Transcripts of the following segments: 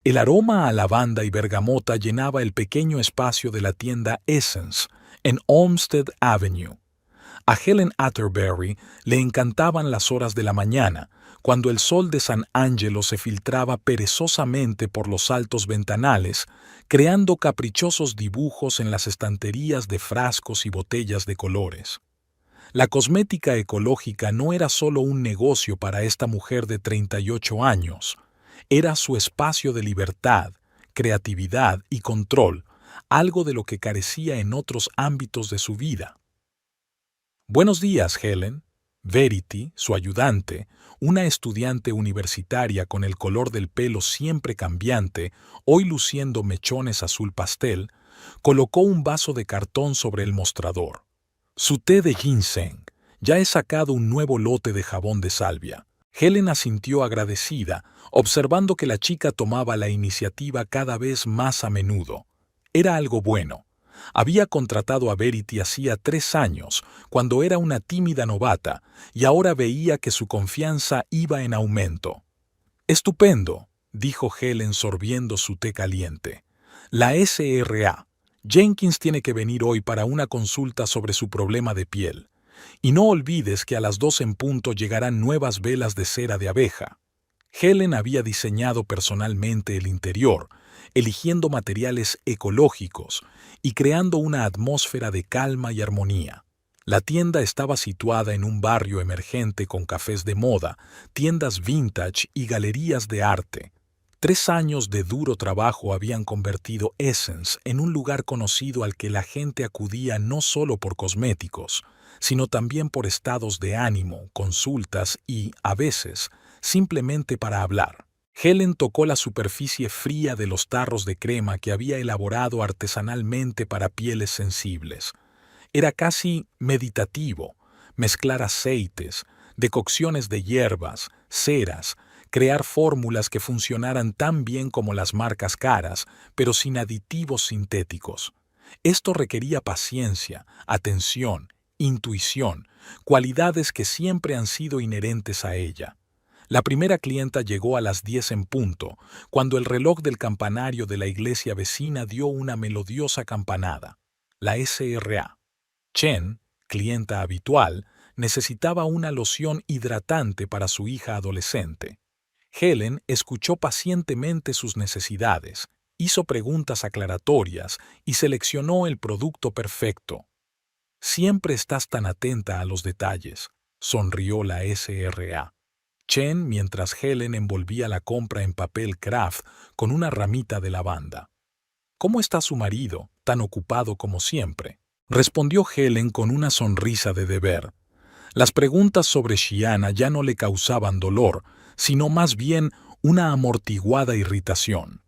El aroma a lavanda y bergamota llenaba el pequeño espacio de la tienda Essence, en Olmsted Avenue. A Helen Atterbury le encantaban las horas de la mañana, cuando el sol de San Angelo se filtraba perezosamente por los altos ventanales, creando caprichosos dibujos en las estanterías de frascos y botellas de colores. La cosmética ecológica no era solo un negocio para esta mujer de 38 años, era su espacio de libertad, creatividad y control, algo de lo que carecía en otros ámbitos de su vida. Buenos días, Helen. Verity, su ayudante, una estudiante universitaria con el color del pelo siempre cambiante, hoy luciendo mechones azul pastel, colocó un vaso de cartón sobre el mostrador. Su té de ginseng. Ya he sacado un nuevo lote de jabón de salvia. Helen asintió agradecida, observando que la chica tomaba la iniciativa cada vez más a menudo. Era algo bueno. Había contratado a Verity hacía 3 años, cuando era una tímida novata, y ahora veía que su confianza iba en aumento. «Estupendo», dijo Helen sorbiendo su té caliente. «La SRA. Jenkins tiene que venir hoy para una consulta sobre su problema de piel. Y no olvides que a las 2 en punto llegarán nuevas velas de cera de abeja». Helen había diseñado personalmente el interior, eligiendo materiales ecológicos y creando una atmósfera de calma y armonía. La tienda estaba situada en un barrio emergente con cafés de moda, tiendas vintage y galerías de arte. 3 años de duro trabajo habían convertido Essence en un lugar conocido al que la gente acudía no solo por cosméticos, sino también por estados de ánimo, consultas y, a veces, simplemente para hablar. Helen tocó la superficie fría de los tarros de crema que había elaborado artesanalmente para pieles sensibles. Era casi meditativo, mezclar aceites, decocciones de hierbas, ceras, crear fórmulas que funcionaran tan bien como las marcas caras, pero sin aditivos sintéticos. Esto requería paciencia, atención, intuición, cualidades que siempre han sido inherentes a ella. La primera clienta llegó a las 10 en punto, cuando el reloj del campanario de la iglesia vecina dio una melodiosa campanada. La SRA. Chen, clienta habitual, necesitaba una loción hidratante para su hija adolescente. Helen escuchó pacientemente sus necesidades, hizo preguntas aclaratorias y seleccionó el producto perfecto. «Siempre estás tan atenta a los detalles», sonrió la SRA. Chen mientras Helen envolvía la compra en papel craft con una ramita de lavanda. «¿Cómo está su marido, tan ocupado como siempre?», respondió Helen con una sonrisa de deber. Las preguntas sobre Shiana ya no le causaban dolor, sino más bien una amortiguada irritación.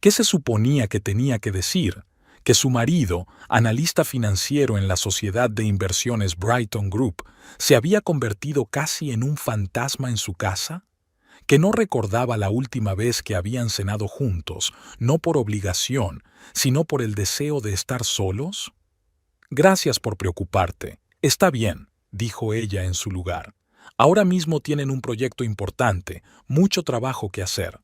¿Qué se suponía que tenía que decir? ¿Que su marido, analista financiero en la sociedad de inversiones Brighton Group, se había convertido casi en un fantasma en su casa? ¿Que no recordaba la última vez que habían cenado juntos, no por obligación, sino por el deseo de estar solos? «Gracias por preocuparte. Está bien», dijo ella en su lugar. «Ahora mismo tienen un proyecto importante, mucho trabajo que hacer».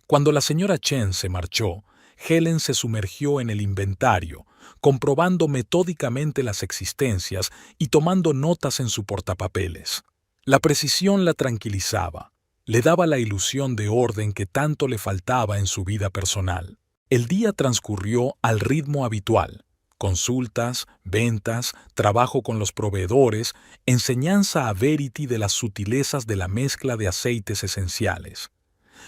Cuando la señora Chen se marchó, Helen se sumergió en el inventario, comprobando metódicamente las existencias y tomando notas en su portapapeles. La precisión la tranquilizaba, le daba la ilusión de orden que tanto le faltaba en su vida personal. El día transcurrió al ritmo habitual: consultas, ventas, trabajo con los proveedores, enseñanza a Verity de las sutilezas de la mezcla de aceites esenciales.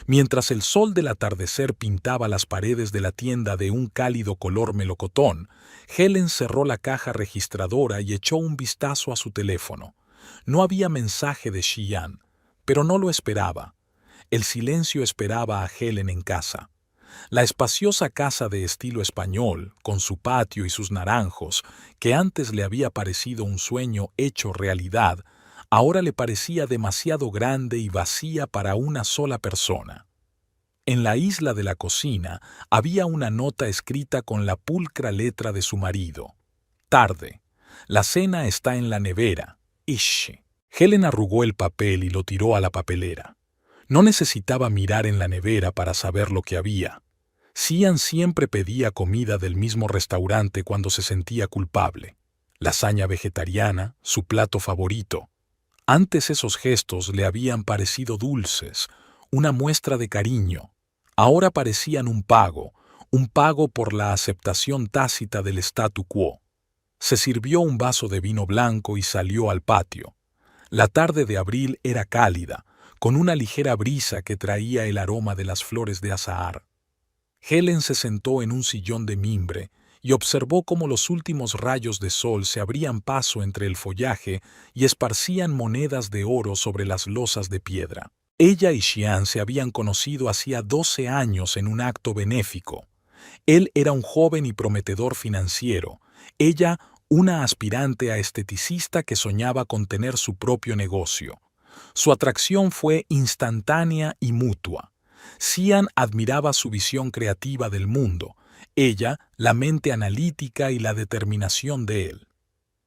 Mientras el sol del atardecer pintaba las paredes de la tienda de un cálido color melocotón, Helen cerró la caja registradora y echó un vistazo a su teléfono. No había mensaje de Xian, pero no lo esperaba. El silencio esperaba a Helen en casa. La espaciosa casa de estilo español, con su patio y sus naranjos, que antes le había parecido un sueño hecho realidad, ahora le parecía demasiado grande y vacía para una sola persona. En la isla de la cocina había una nota escrita con la pulcra letra de su marido. «Tarde. La cena está en la nevera. Ish». Helen arrugó el papel y lo tiró a la papelera. No necesitaba mirar en la nevera para saber lo que había. Cian siempre pedía comida del mismo restaurante cuando se sentía culpable. Lasaña vegetariana, su plato favorito. Antes esos gestos le habían parecido dulces, una muestra de cariño. Ahora parecían un pago por la aceptación tácita del statu quo. Se sirvió un vaso de vino blanco y salió al patio. La tarde de abril era cálida, con una ligera brisa que traía el aroma de las flores de azahar. Helen se sentó en un sillón de mimbre y observó cómo los últimos rayos de sol se abrían paso entre el follaje y esparcían monedas de oro sobre las losas de piedra. Ella y Xian se habían conocido hacía 12 años en un acto benéfico. Él era un joven y prometedor financiero, ella una aspirante a esteticista que soñaba con tener su propio negocio. Su atracción fue instantánea y mutua. Cian admiraba su visión creativa del mundo, ella la mente analítica y la determinación de él.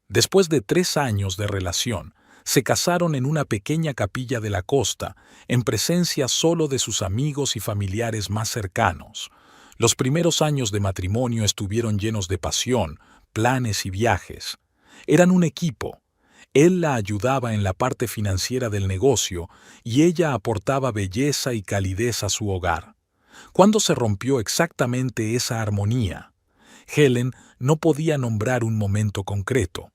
Después de 3 años de relación, se casaron en una pequeña capilla de la costa, en presencia solo de sus amigos y familiares más cercanos. Los primeros años de matrimonio estuvieron llenos de pasión, planes y viajes. Eran un equipo. Él la ayudaba en la parte financiera del negocio y ella aportaba belleza y calidez a su hogar. ¿Cuándo se rompió exactamente esa armonía? Helen no podía nombrar un momento concreto.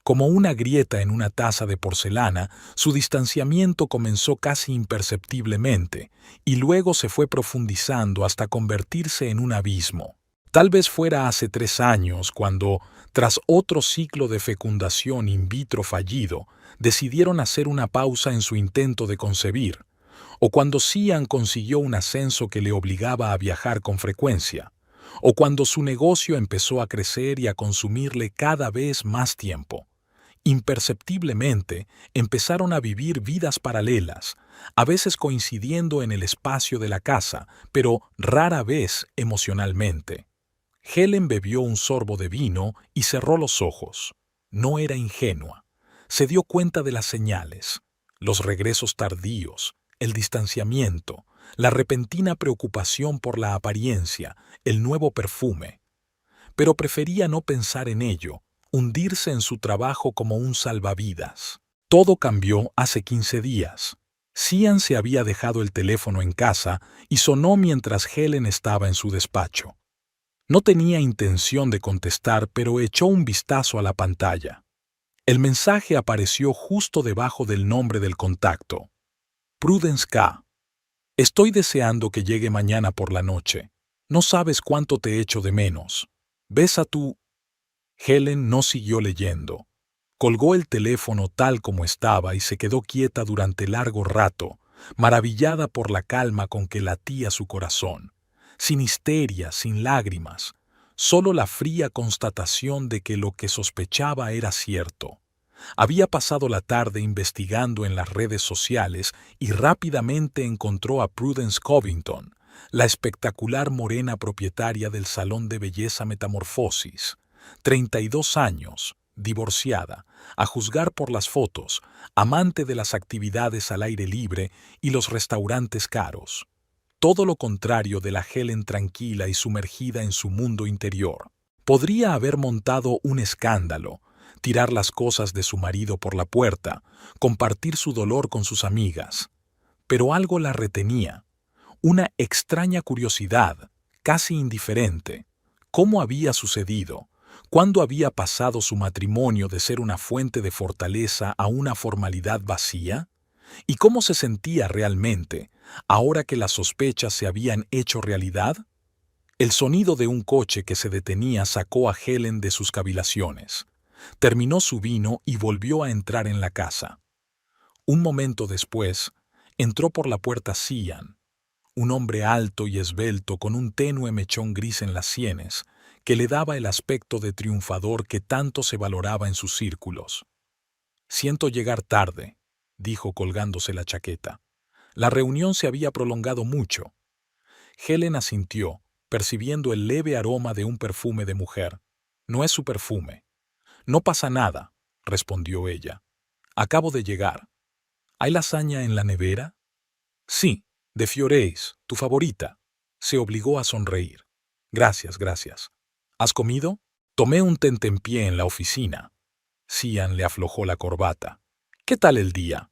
Como una grieta en una taza de porcelana, su distanciamiento comenzó casi imperceptiblemente y luego se fue profundizando hasta convertirse en un abismo. Tal vez fuera hace 3 años cuando, tras otro ciclo de fecundación in vitro fallido, decidieron hacer una pausa en su intento de concebir, o cuando Cian consiguió un ascenso que le obligaba a viajar con frecuencia, o cuando su negocio empezó a crecer y a consumirle cada vez más tiempo. Imperceptiblemente, empezaron a vivir vidas paralelas, a veces coincidiendo en el espacio de la casa, pero rara vez emocionalmente. Helen bebió un sorbo de vino y cerró los ojos. No era ingenua. Se dio cuenta de las señales, los regresos tardíos, el distanciamiento, la repentina preocupación por la apariencia, el nuevo perfume. Pero prefería no pensar en ello, hundirse en su trabajo como un salvavidas. Todo cambió hace 15 días. Cian se había dejado el teléfono en casa y sonó mientras Helen estaba en su despacho. No tenía intención de contestar, pero echó un vistazo a la pantalla. El mensaje apareció justo debajo del nombre del contacto. Prudence K. Estoy deseando que llegue mañana por la noche. No sabes cuánto te echo de menos. ¿Ves a tu...? Helen no siguió leyendo. Colgó el teléfono tal como estaba y se quedó quieta durante largo rato, maravillada por la calma con que latía su corazón. Sin histeria, sin lágrimas, solo la fría constatación de que lo que sospechaba era cierto. Había pasado la tarde investigando en las redes sociales y rápidamente encontró a Prudence Covington, la espectacular morena propietaria del salón de belleza Metamorfosis. 32 años, divorciada, a juzgar por las fotos, amante de las actividades al aire libre y los restaurantes caros. Todo lo contrario de la Helen tranquila y sumergida en su mundo interior. Podría haber montado un escándalo, tirar las cosas de su marido por la puerta, compartir su dolor con sus amigas. Pero algo la retenía, una extraña curiosidad, casi indiferente. ¿Cómo había sucedido? ¿Cuándo había pasado su matrimonio de ser una fuente de fortaleza a una formalidad vacía? ¿Y cómo se sentía realmente, ahora que las sospechas se habían hecho realidad? El sonido de un coche que se detenía sacó a Helen de sus cavilaciones. Terminó su vino y volvió a entrar en la casa. Un momento después, entró por la puerta Cian, un hombre alto y esbelto con un tenue mechón gris en las sienes, que le daba el aspecto de triunfador que tanto se valoraba en sus círculos. «Siento llegar tarde», dijo colgándose la chaqueta. La reunión se había prolongado mucho. Helen asintió, percibiendo el leve aroma de un perfume de mujer. «No es su perfume». «No pasa nada», respondió ella. «Acabo de llegar. ¿Hay lasaña en la nevera?» Sí, de Fioreis, tu favorita. Se obligó a sonreír. Gracias, gracias. ¿Has comido? Tomé un tentempié en la oficina. Cian le aflojó la corbata. ¿Qué tal el día?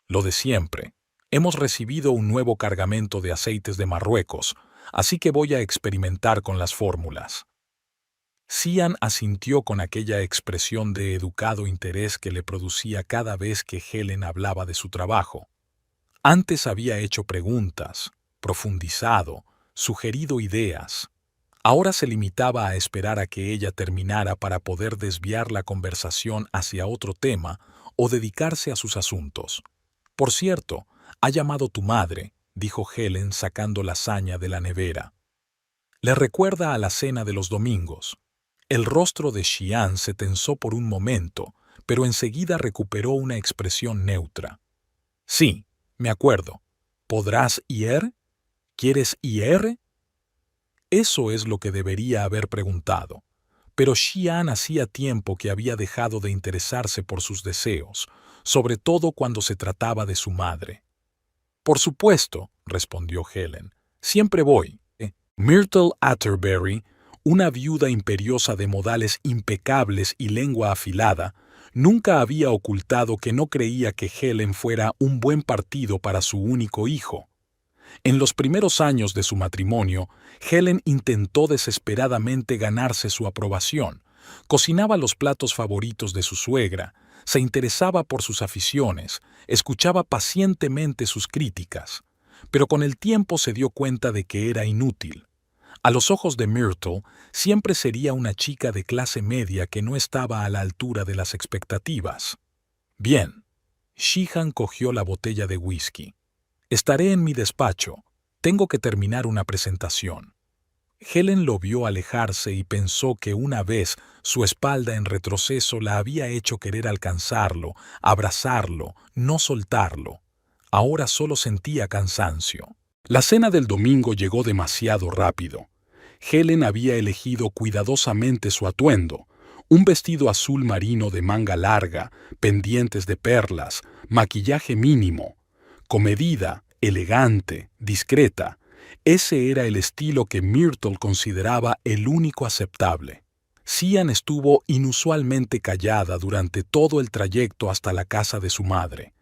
Lo de siempre. Hemos recibido un nuevo cargamento de aceites de Marruecos, así que voy a experimentar con las fórmulas. Cian asintió con aquella expresión de educado interés que le producía cada vez que Helen hablaba de su trabajo. Antes había hecho preguntas, profundizado, sugerido ideas. Ahora se limitaba a esperar a que ella terminara para poder desviar la conversación hacia otro tema o dedicarse a sus asuntos. Por cierto, ha llamado tu madre, dijo Helen sacando lasaña de la nevera. Le recuerda a la cena de los domingos. El rostro de Xian se tensó por un momento, pero enseguida recuperó una expresión neutra. Sí, me acuerdo. ¿Podrás ir? ¿Quieres ir? Eso es lo que debería haber preguntado. Pero Xian hacía tiempo que había dejado de interesarse por sus deseos, sobre todo cuando se trataba de su madre. Por supuesto, respondió Helen. Siempre voy. Myrtle Atterbury, una viuda imperiosa de modales impecables y lengua afilada, nunca había ocultado que no creía que Helen fuera un buen partido para su único hijo. En los primeros años de su matrimonio, Helen intentó desesperadamente ganarse su aprobación. Cocinaba los platos favoritos de su suegra, se interesaba por sus aficiones, escuchaba pacientemente sus críticas, pero con el tiempo se dio cuenta de que era inútil. A los ojos de Myrtle, siempre sería una chica de clase media que no estaba a la altura de las expectativas. Bien. Sheehan cogió la botella de whisky. Estaré en mi despacho. Tengo que terminar una presentación. Helen lo vio alejarse y pensó que una vez su espalda en retroceso la había hecho querer alcanzarlo, abrazarlo, no soltarlo. Ahora solo sentía cansancio. La cena del domingo llegó demasiado rápido. Helen había elegido cuidadosamente su atuendo, un vestido azul marino de manga larga, pendientes de perlas, maquillaje mínimo. Comedida, elegante, discreta. Ese era el estilo que Myrtle consideraba el único aceptable. Cian estuvo inusualmente callada durante todo el trayecto hasta la casa de su madre.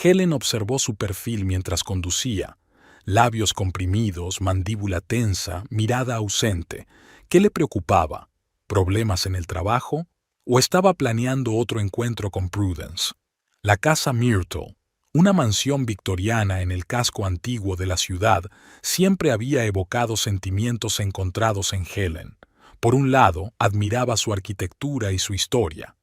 Helen observó su perfil mientras conducía. Labios comprimidos, mandíbula tensa, mirada ausente. ¿Qué le preocupaba? ¿Problemas en el trabajo? ¿O estaba planeando otro encuentro con Prudence? La casa Myrtle, una mansión victoriana en el casco antiguo de la ciudad, siempre había evocado sentimientos encontrados en Helen. Por un lado, admiraba su arquitectura y su historia.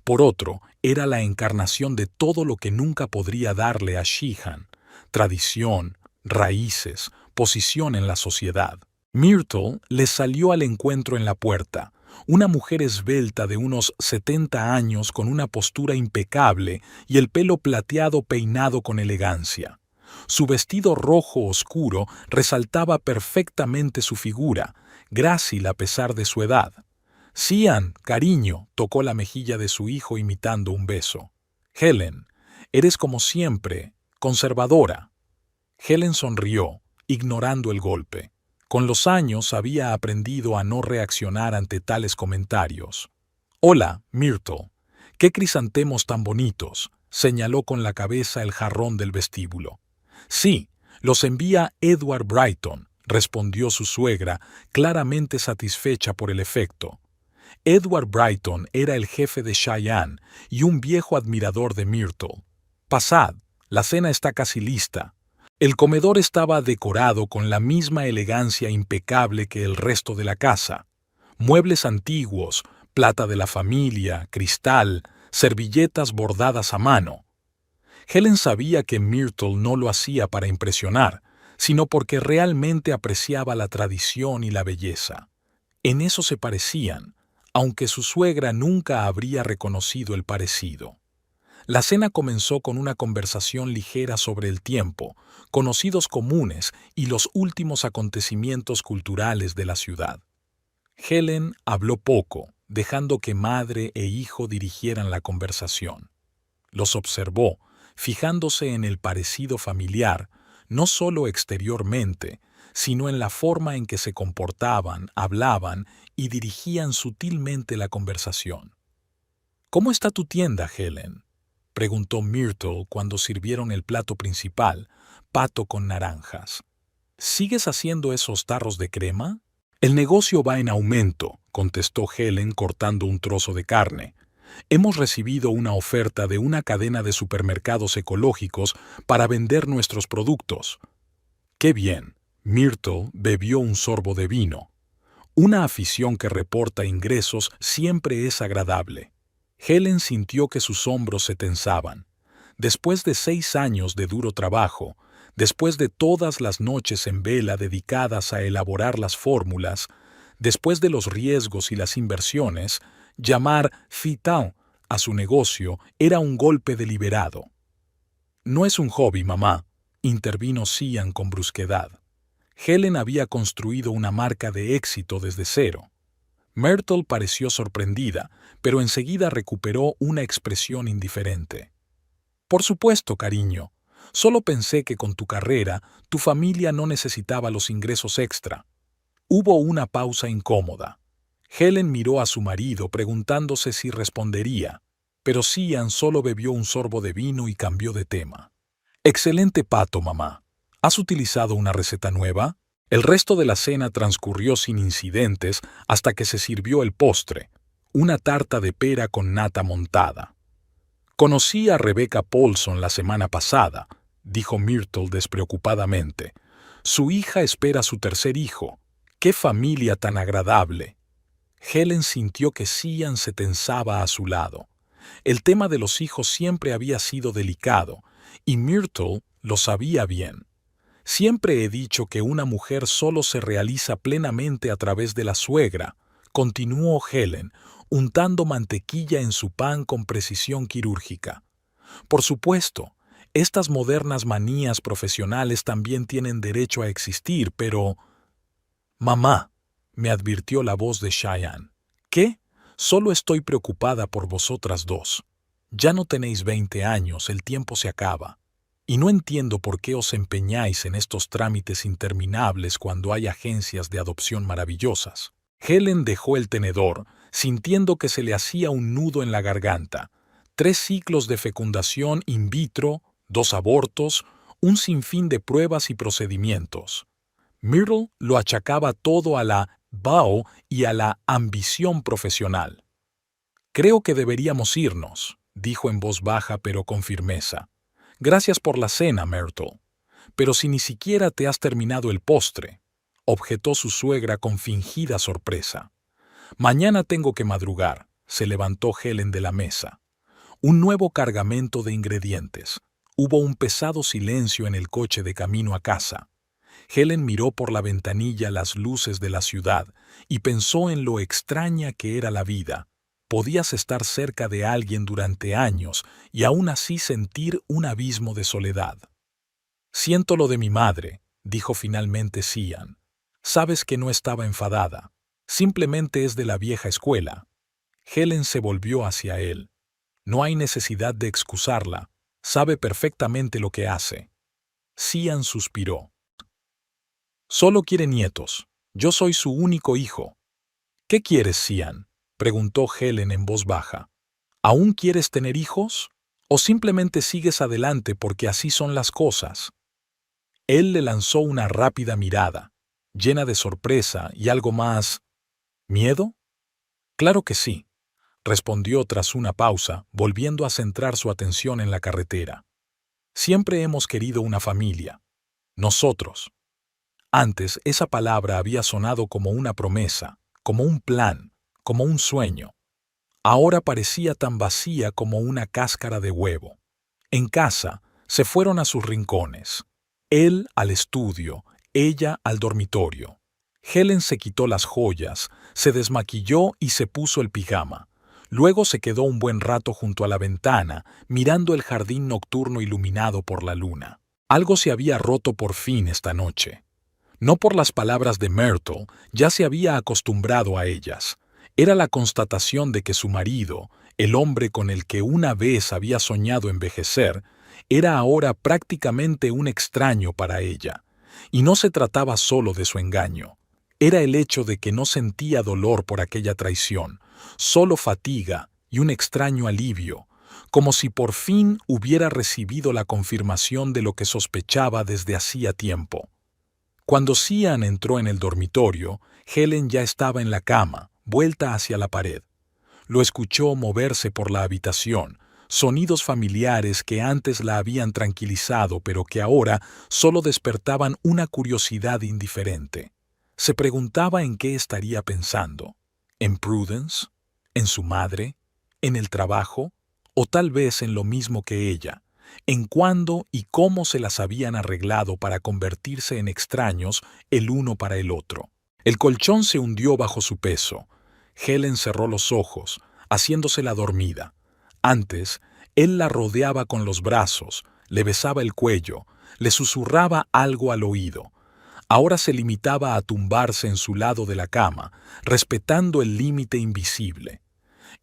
Por otro, era la encarnación de todo lo que nunca podría darle a Sheehan: tradición, raíces, posición en la sociedad. Myrtle les salió al encuentro en la puerta, una mujer esbelta de unos 70 años con una postura impecable y el pelo plateado peinado con elegancia. Su vestido rojo oscuro resaltaba perfectamente su figura, grácil a pesar de su edad. Cian, cariño, tocó la mejilla de su hijo imitando un beso. Helen, eres como siempre, conservadora. Helen sonrió, ignorando el golpe. Con los años había aprendido a no reaccionar ante tales comentarios. «Hola, Myrtle. ¡Qué crisantemos tan bonitos!», señaló con la cabeza el jarrón del vestíbulo. «Sí, los envía Edward Brighton», respondió su suegra, claramente satisfecha por el efecto. Edward Brighton era el jefe de Cheyenne y un viejo admirador de Myrtle. «Pasad, la cena está casi lista». El comedor estaba decorado con la misma elegancia impecable que el resto de la casa. Muebles antiguos, plata de la familia, cristal, servilletas bordadas a mano. Helen sabía que Myrtle no lo hacía para impresionar, sino porque realmente apreciaba la tradición y la belleza. En eso se parecían, aunque su suegra nunca habría reconocido el parecido. La cena comenzó con una conversación ligera sobre el tiempo, conocidos comunes y los últimos acontecimientos culturales de la ciudad. Helen habló poco, dejando que madre e hijo dirigieran la conversación. Los observó, fijándose en el parecido familiar, no solo exteriormente, sino en la forma en que se comportaban, hablaban y dirigían sutilmente la conversación. «¿Cómo está tu tienda, Helen?», preguntó Myrtle cuando sirvieron el plato principal, pato con naranjas. «¿Sigues haciendo esos tarros de crema?» «El negocio va en aumento», contestó Helen cortando un trozo de carne. «Hemos recibido una oferta de una cadena de supermercados ecológicos para vender nuestros productos». «¡Qué bien!». Myrtle bebió un sorbo de vino. Una afición que reporta ingresos siempre es agradable. Helen sintió que sus hombros se tensaban. Después de 6 años de duro trabajo, después de todas las noches en vela dedicadas a elaborar las fórmulas, después de los riesgos y las inversiones, llamar «fitant» a su negocio era un golpe deliberado. «No es un hobby, mamá», intervino Cian con brusquedad. Helen había construido una marca de éxito desde cero. Myrtle pareció sorprendida, pero enseguida recuperó una expresión indiferente. «Por supuesto, cariño. Solo pensé que con tu carrera, tu familia no necesitaba los ingresos extra». Hubo una pausa incómoda. Helen miró a su marido preguntándose si respondería, pero Cian solo bebió un sorbo de vino y cambió de tema. «Excelente pato, mamá. ¿Has utilizado una receta nueva?». El resto de la cena transcurrió sin incidentes hasta que se sirvió el postre, una tarta de pera con nata montada. «Conocí a Rebecca Paulson la semana pasada», dijo Myrtle despreocupadamente. «Su hija espera su tercer hijo. ¡Qué familia tan agradable!». Helen sintió que Cian se tensaba a su lado. El tema de los hijos siempre había sido delicado, y Myrtle lo sabía bien. «Siempre he dicho que una mujer solo se realiza plenamente a través de la suegra», continuó Helen, untando mantequilla en su pan con precisión quirúrgica. «Por supuesto, estas modernas manías profesionales también tienen derecho a existir, pero...». «Mamá», me advirtió la voz de Cheyenne. «¿Qué? Solo estoy preocupada por vosotras dos. Ya no tenéis 20 años, el tiempo se acaba. Y no entiendo por qué os empeñáis en estos trámites interminables cuando hay agencias de adopción maravillosas». Helen dejó el tenedor, sintiendo que se le hacía un nudo en la garganta. 3 ciclos de fecundación in vitro, 2 abortos, un sinfín de pruebas y procedimientos. Myrtle lo achacaba todo a la BAO y a la ambición profesional. «Creo que deberíamos irnos», dijo en voz baja pero con firmeza. «Gracias por la cena, Myrtle. Pero si ni siquiera te has terminado el postre», objetó su suegra con fingida sorpresa. «Mañana tengo que madrugar», se levantó Helen de la mesa. Un nuevo cargamento de ingredientes. Hubo un pesado silencio en el coche de camino a casa. Helen miró por la ventanilla las luces de la ciudad y pensó en lo extraña que era la vida. Podías estar cerca de alguien durante años y aún así sentir un abismo de soledad. «Siento lo de mi madre», dijo finalmente Cian. «Sabes que no estaba enfadada. Simplemente es de la vieja escuela». Helen se volvió hacia él. «No hay necesidad de excusarla. Sabe perfectamente lo que hace». Cian suspiró. «Solo quiere nietos. Yo soy su único hijo». «¿Qué quieres, Cian?», preguntó Helen en voz baja. «¿Aún quieres tener hijos? ¿O simplemente sigues adelante porque así son las cosas?». Él le lanzó una rápida mirada, llena de sorpresa y algo más... ¿Miedo? «Claro que sí», respondió tras una pausa, volviendo a centrar su atención en la carretera. «Siempre hemos querido una familia. Nosotros». Antes esa palabra había sonado como una promesa, como un plan, como un sueño. Ahora parecía tan vacía como una cáscara de huevo. En casa, se fueron a sus rincones. Él al estudio, ella al dormitorio. Helen se quitó las joyas, se desmaquilló y se puso el pijama. Luego se quedó un buen rato junto a la ventana, mirando el jardín nocturno iluminado por la luna. Algo se había roto por fin esta noche. No por las palabras de Myrtle, ya se había acostumbrado a ellas. Era la constatación de que su marido, el hombre con el que una vez había soñado envejecer, era ahora prácticamente un extraño para ella. Y no se trataba solo de su engaño. Era el hecho de que no sentía dolor por aquella traición, solo fatiga y un extraño alivio, como si por fin hubiera recibido la confirmación de lo que sospechaba desde hacía tiempo. Cuando Cian entró en el dormitorio, Helen ya estaba en la cama, vuelta hacia la pared. Lo escuchó moverse por la habitación, sonidos familiares que antes la habían tranquilizado pero que ahora solo despertaban una curiosidad indiferente. Se preguntaba en qué estaría pensando. ¿En Prudence? ¿En su madre? ¿En el trabajo? ¿O tal vez en lo mismo que ella? ¿En cuándo y cómo se las habían arreglado para convertirse en extraños el uno para el otro? El colchón se hundió bajo su peso. Helen cerró los ojos, haciéndose la dormida. Antes, él la rodeaba con los brazos, le besaba el cuello, le susurraba algo al oído. Ahora se limitaba a tumbarse en su lado de la cama, respetando el límite invisible.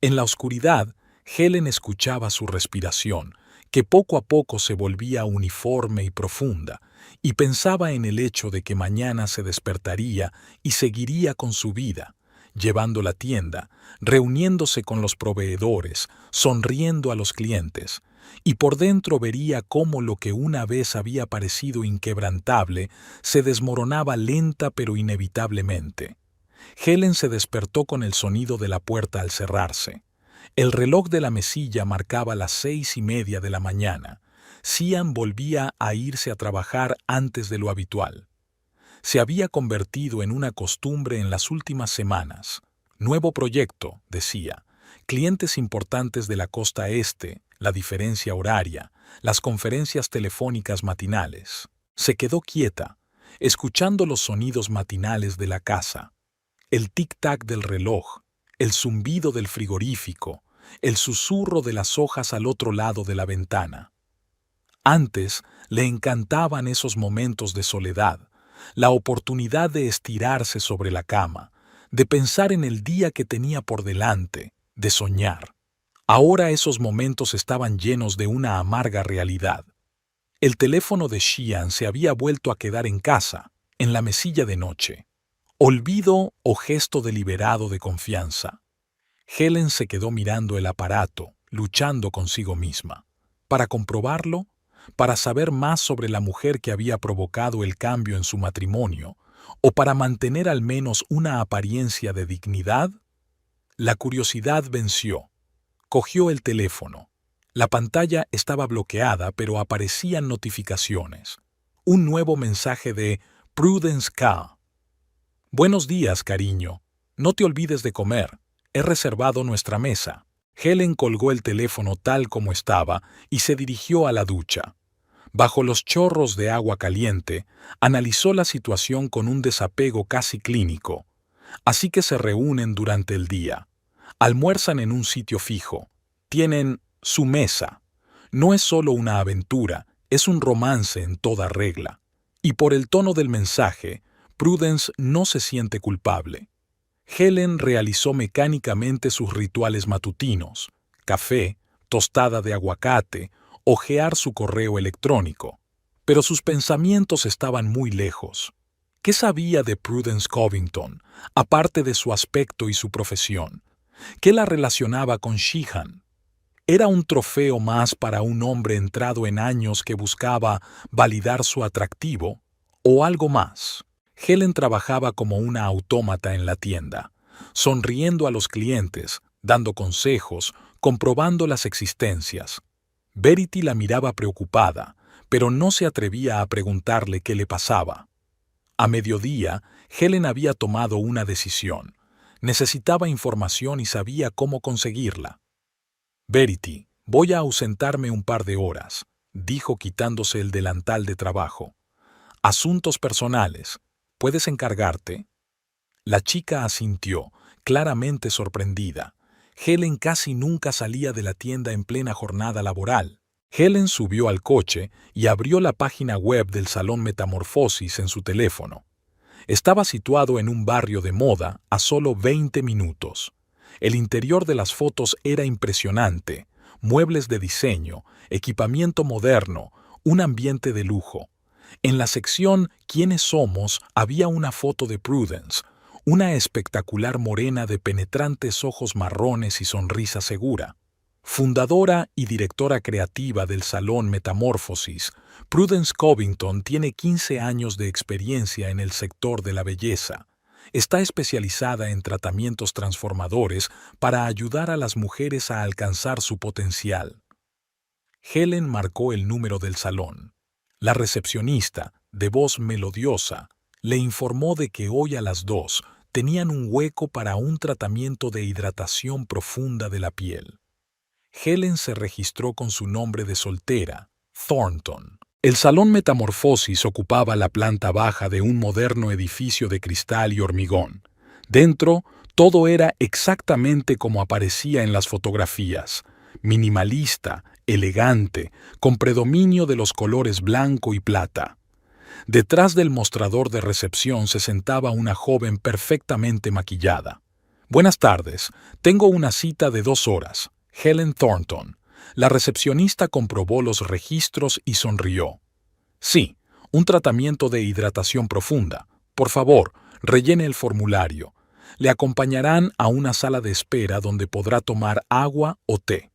En la oscuridad, Helen escuchaba su respiración, que poco a poco se volvía uniforme y profunda, y pensaba en el hecho de que mañana se despertaría y seguiría con su vida, llevando la tienda, reuniéndose con los proveedores, sonriendo a los clientes, y por dentro vería cómo lo que una vez había parecido inquebrantable se desmoronaba lenta pero inevitablemente. Helen se despertó con el sonido de la puerta al cerrarse. El reloj de la mesilla marcaba las 6:30 de la mañana. Cian volvía a irse a trabajar antes de lo habitual. Se había convertido en una costumbre en las últimas semanas. Nuevo proyecto, decía. Clientes importantes de la costa este, la diferencia horaria, las conferencias telefónicas matinales. Se quedó quieta, escuchando los sonidos matinales de la casa. El tic-tac del reloj, el zumbido del frigorífico, el susurro de las hojas al otro lado de la ventana. Antes le encantaban esos momentos de soledad, la oportunidad de estirarse sobre la cama, de pensar en el día que tenía por delante, de soñar. Ahora esos momentos estaban llenos de una amarga realidad. El teléfono de Cian se había vuelto a quedar en casa, en la mesilla de noche. Olvido o gesto deliberado de confianza. Helen se quedó mirando el aparato, luchando consigo misma. Para comprobarlo, para saber más sobre la mujer que había provocado el cambio en su matrimonio, o para mantener al menos una apariencia de dignidad, la curiosidad venció. Cogió el teléfono. La pantalla estaba bloqueada, pero aparecían notificaciones. Un nuevo mensaje de Prudence K. Buenos días, cariño. No te olvides de comer. He reservado nuestra mesa. Helen colgó el teléfono tal como estaba y se dirigió a la ducha. Bajo los chorros de agua caliente, analizó la situación con un desapego casi clínico. Así que se reúnen durante el día. Almuerzan en un sitio fijo. Tienen su mesa. No es solo una aventura, es un romance en toda regla. Y por el tono del mensaje, Prudence no se siente culpable. Helen realizó mecánicamente sus rituales matutinos: café, tostada de aguacate, hojear su correo electrónico. Pero sus pensamientos estaban muy lejos. ¿Qué sabía de Prudence Covington, aparte de su aspecto y su profesión? ¿Qué la relacionaba con Sheehan? ¿Era un trofeo más para un hombre entrado en años que buscaba validar su atractivo? ¿O algo más? Helen trabajaba como una autómata en la tienda, sonriendo a los clientes, dando consejos, comprobando las existencias. Verity la miraba preocupada, pero no se atrevía a preguntarle qué le pasaba. A mediodía, Helen había tomado una decisión. Necesitaba información y sabía cómo conseguirla. «Verity, voy a ausentarme un par de horas», dijo quitándose el delantal de trabajo. «Asuntos personales. ¿Puedes encargarte?» La chica asintió, claramente sorprendida. Helen casi nunca salía de la tienda en plena jornada laboral. Helen subió al coche y abrió la página web del Salón Metamorfosis en su teléfono. Estaba situado en un barrio de moda a solo 20 minutos. El interior de las fotos era impresionante, muebles de diseño, equipamiento moderno, un ambiente de lujo. En la sección ¿Quiénes somos? Había una foto de Prudence, una espectacular morena de penetrantes ojos marrones y sonrisa segura. Fundadora y directora creativa del Salón Metamorfosis, Prudence Covington tiene 15 años de experiencia en el sector de la belleza. Está especializada en tratamientos transformadores para ayudar a las mujeres a alcanzar su potencial. Helen marcó el número del salón. La recepcionista, de voz melodiosa, le informó de que hoy a las 2 tenían un hueco para un tratamiento de hidratación profunda de la piel. Helen se registró con su nombre de soltera, Thornton. El Salón Metamorfosis ocupaba la planta baja de un moderno edificio de cristal y hormigón. Dentro, todo era exactamente como aparecía en las fotografías: minimalista, elegante, con predominio de los colores blanco y plata. Detrás del mostrador de recepción se sentaba una joven perfectamente maquillada. «Buenas tardes, tengo una cita de 2 horas. Helen Thornton». La recepcionista comprobó los registros y sonrió. «Sí, un tratamiento de hidratación profunda. Por favor, rellene el formulario. Le acompañarán a una sala de espera donde podrá tomar agua o té».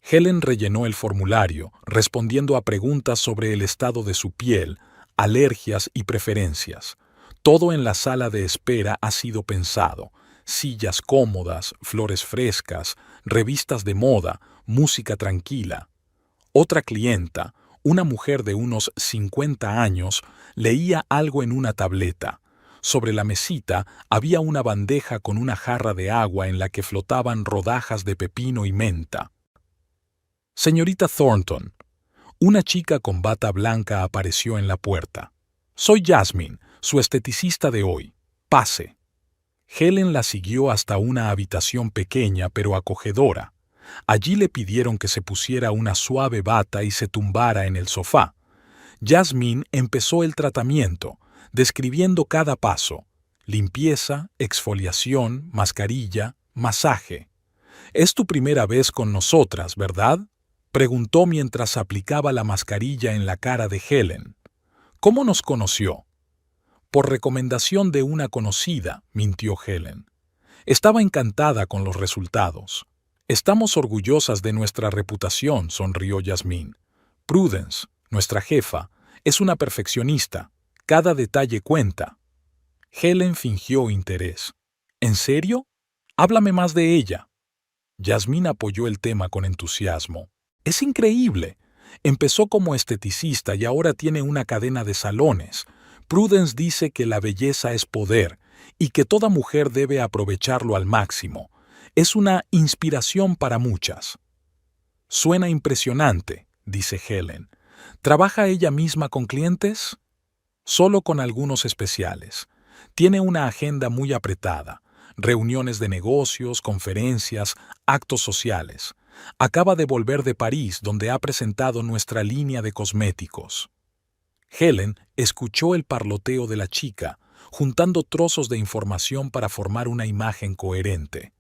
Helen rellenó el formulario, respondiendo a preguntas sobre el estado de su piel, alergias y preferencias. Todo en la sala de espera ha sido pensado: sillas cómodas, flores frescas, revistas de moda, música tranquila. Otra clienta, una mujer de unos 50 años, leía algo en una tableta. Sobre la mesita había una bandeja con una jarra de agua en la que flotaban rodajas de pepino y menta. «Señorita Thornton». Una chica con bata blanca apareció en la puerta. «Soy Jasmine, su esteticista de hoy. Pase». Helen la siguió hasta una habitación pequeña pero acogedora. Allí le pidieron que se pusiera una suave bata y se tumbara en el sofá. Jasmine empezó el tratamiento, describiendo cada paso: limpieza, exfoliación, mascarilla, masaje. «Es tu primera vez con nosotras, ¿verdad?», preguntó mientras aplicaba la mascarilla en la cara de Helen. «¿Cómo nos conoció?». «Por recomendación de una conocida», mintió Helen. Estaba encantada con los resultados. «Estamos orgullosas de nuestra reputación», sonrió Jasmine. «Prudence, nuestra jefa, es una perfeccionista. Cada detalle cuenta». Helen fingió interés. «¿En serio? Háblame más de ella». Jasmine apoyó el tema con entusiasmo. «Es increíble. Empezó como esteticista y ahora tiene una cadena de salones. Prudence dice que la belleza es poder y que toda mujer debe aprovecharlo al máximo. Es una inspiración para muchas». «Suena impresionante», dice Helen. «¿Trabaja ella misma con clientes?». «Solo con algunos especiales. Tiene una agenda muy apretada. Reuniones de negocios, conferencias, actos sociales. Acaba de volver de París, donde ha presentado nuestra línea de cosméticos». Helen escuchó el parloteo de la chica, juntando trozos de información para formar una imagen coherente.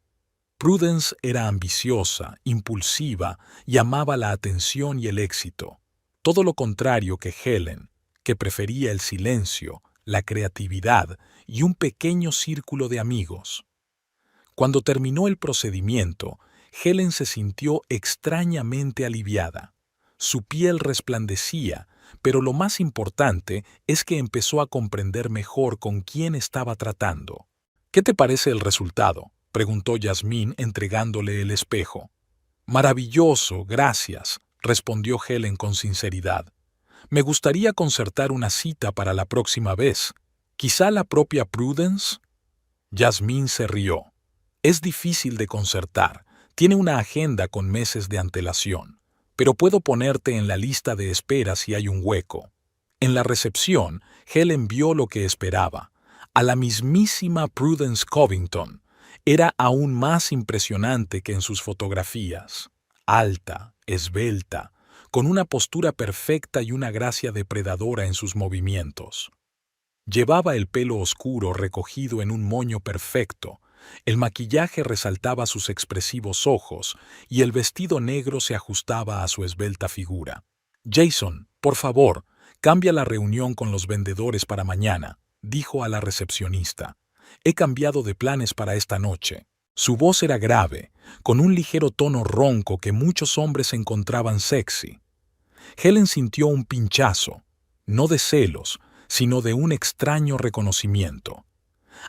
Prudence era ambiciosa, impulsiva y amaba la atención y el éxito. Todo lo contrario que Helen, que prefería el silencio, la creatividad y un pequeño círculo de amigos. Cuando terminó el procedimiento, Helen se sintió extrañamente aliviada. Su piel resplandecía, pero lo más importante es que empezó a comprender mejor con quién estaba tratando. «¿Qué te parece el resultado?», preguntó Jasmine entregándole el espejo. «Maravilloso, gracias», respondió Helen con sinceridad. «Me gustaría concertar una cita para la próxima vez. ¿Quizá la propia Prudence?». Jasmine se rió. «Es difícil de concertar. Tiene una agenda con meses de antelación. Pero puedo ponerte en la lista de espera si hay un hueco». En la recepción, Helen vio lo que esperaba: a la mismísima Prudence Covington. Era aún más impresionante que en sus fotografías. Alta, esbelta, con una postura perfecta y una gracia depredadora en sus movimientos. Llevaba el pelo oscuro recogido en un moño perfecto, El maquillaje resaltaba sus expresivos ojos y el vestido negro se ajustaba a su esbelta figura. «Jason, por favor, cambia la reunión con los vendedores para mañana», dijo a la recepcionista. «He cambiado de planes para esta noche». Su voz era grave, con un ligero tono ronco que muchos hombres encontraban sexy. Helen sintió un pinchazo, no de celos, sino de un extraño reconocimiento.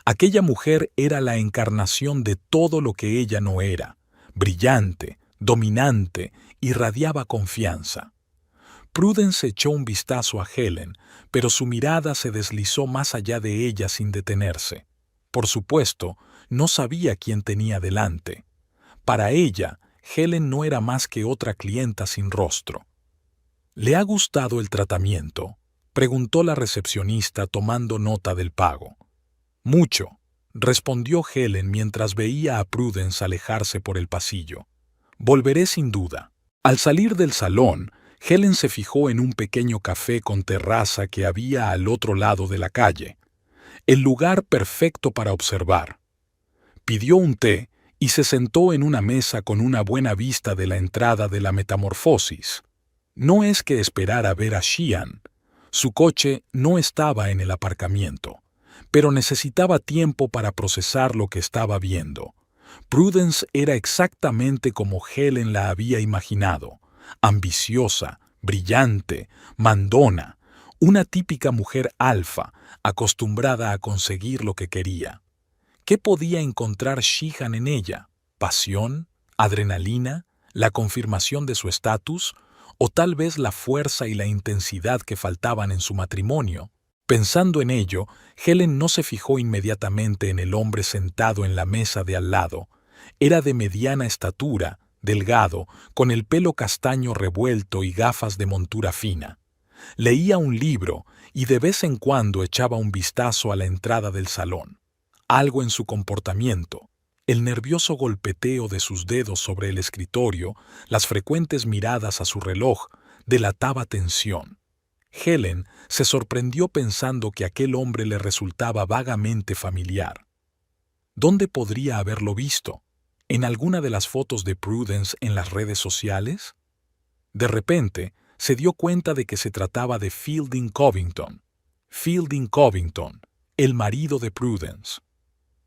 Aquella mujer era la encarnación de todo lo que ella no era, brillante, dominante, irradiaba confianza. Prudence echó un vistazo a Helen, pero su mirada se deslizó más allá de ella sin detenerse. Por supuesto, no sabía quién tenía delante. Para ella, Helen no era más que otra clienta sin rostro. «¿Le ha gustado el tratamiento?», preguntó la recepcionista tomando nota del pago. «Mucho», respondió Helen mientras veía a Prudence alejarse por el pasillo. «Volveré sin duda». Al salir del salón, Helen se fijó en un pequeño café con terraza que había al otro lado de la calle. El lugar perfecto para observar. Pidió un té y se sentó en una mesa con una buena vista de la entrada de la Metamorfosis. No es que esperara ver a Sheehan. Su coche no estaba en el aparcamiento, pero necesitaba tiempo para procesar lo que estaba viendo. Prudence era exactamente como Helen la había imaginado, ambiciosa, brillante, mandona, una típica mujer alfa, acostumbrada a conseguir lo que quería. ¿Qué podía encontrar Sheehan en ella? ¿Pasión? ¿Adrenalina? ¿La confirmación de su estatus? ¿O tal vez la fuerza y la intensidad que faltaban en su matrimonio? Pensando en ello, Helen no se fijó inmediatamente en el hombre sentado en la mesa de al lado. Era de mediana estatura, delgado, con el pelo castaño revuelto y gafas de montura fina. Leía un libro y de vez en cuando echaba un vistazo a la entrada del salón. Algo en su comportamiento, el nervioso golpeteo de sus dedos sobre el escritorio, las frecuentes miradas a su reloj, delataba tensión. Helen se sorprendió pensando que aquel hombre le resultaba vagamente familiar. ¿Dónde podría haberlo visto? ¿En alguna de las fotos de Prudence en las redes sociales? De repente, se dio cuenta de que se trataba de Fielding Covington. Fielding Covington, el marido de Prudence.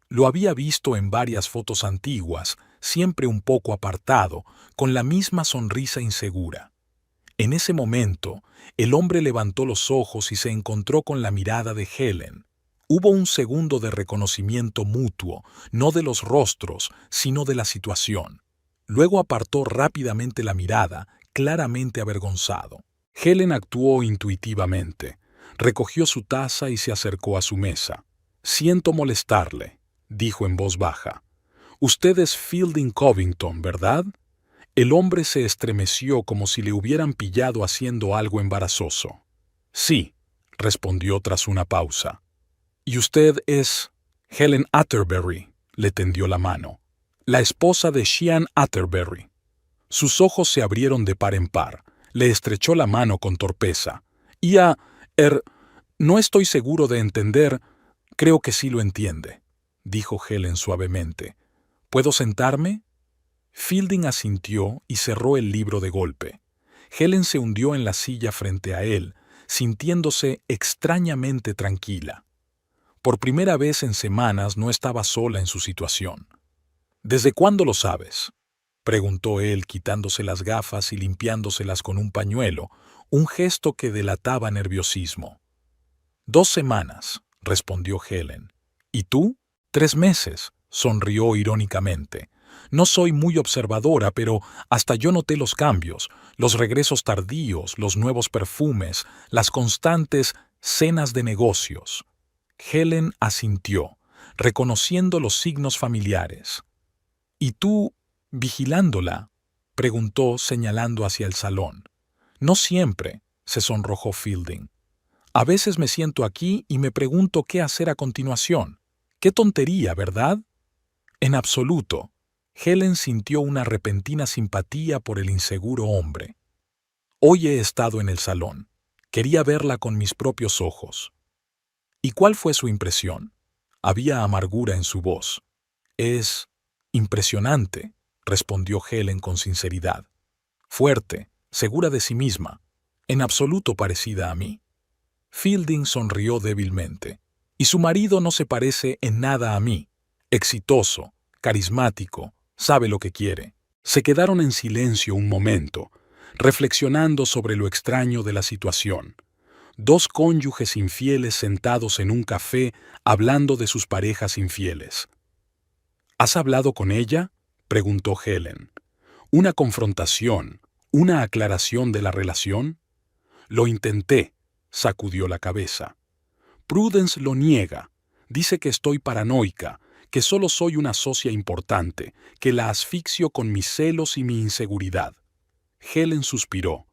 Lo había visto en varias fotos antiguas, siempre un poco apartado, con la misma sonrisa insegura. En ese momento, el hombre levantó los ojos y se encontró con la mirada de Helen. Hubo un segundo de reconocimiento mutuo, no de los rostros, sino de la situación. Luego apartó rápidamente la mirada, claramente avergonzado. Helen actuó intuitivamente. Recogió su taza y se acercó a su mesa. «Siento molestarle», dijo en voz baja. «Usted es Fielding Covington, ¿verdad?» El hombre se estremeció como si le hubieran pillado haciendo algo embarazoso. «Sí», respondió tras una pausa. «¿Y usted es...?» «Helen Atterbury», le tendió la mano. «La esposa de Sheehan Atterbury». Sus ojos se abrieron de par en par. Le estrechó la mano con torpeza. No estoy seguro de entender. Creo que sí lo entiende», dijo Helen suavemente. «¿Puedo sentarme?» Fielding asintió y cerró el libro de golpe. Helen se hundió en la silla frente a él, sintiéndose extrañamente tranquila. Por primera vez en semanas no estaba sola en su situación. «¿Desde cuándo lo sabes?», preguntó él quitándose las gafas y limpiándoselas con un pañuelo, un gesto que delataba nerviosismo. «2 semanas», respondió Helen. «¿Y tú?». «3 meses», sonrió irónicamente. «No soy muy observadora, pero hasta yo noté los cambios, los regresos tardíos, los nuevos perfumes, las constantes cenas de negocios». Helen asintió, reconociendo los signos familiares. «¿Y tú, vigilándola?», preguntó señalando hacia el salón. «No siempre», se sonrojó Fielding. «A veces me siento aquí y me pregunto qué hacer a continuación. Qué tontería, ¿verdad?». En absoluto. Helen sintió una repentina simpatía por el inseguro hombre. «Hoy he estado en el salón. Quería verla con mis propios ojos». «¿Y cuál fue su impresión?». Había amargura en su voz. Es impresionante, respondió Helen con sinceridad. Fuerte, segura de sí misma, en absoluto parecida a mí. Fielding sonrió débilmente. Y su marido no se parece en nada a mí. Exitoso, carismático, sabe lo que quiere. Se quedaron en silencio un momento, reflexionando sobre lo extraño de la situación. Dos cónyuges infieles sentados en un café hablando de sus parejas infieles. ¿Has hablado con ella?, preguntó Helen. ¿Una confrontación, una aclaración de la relación? Lo intenté, sacudió la cabeza. Prudence lo niega. Dice que estoy paranoica, que solo soy una socia importante, que la asfixio con mis celos y mi inseguridad. Helen suspiró.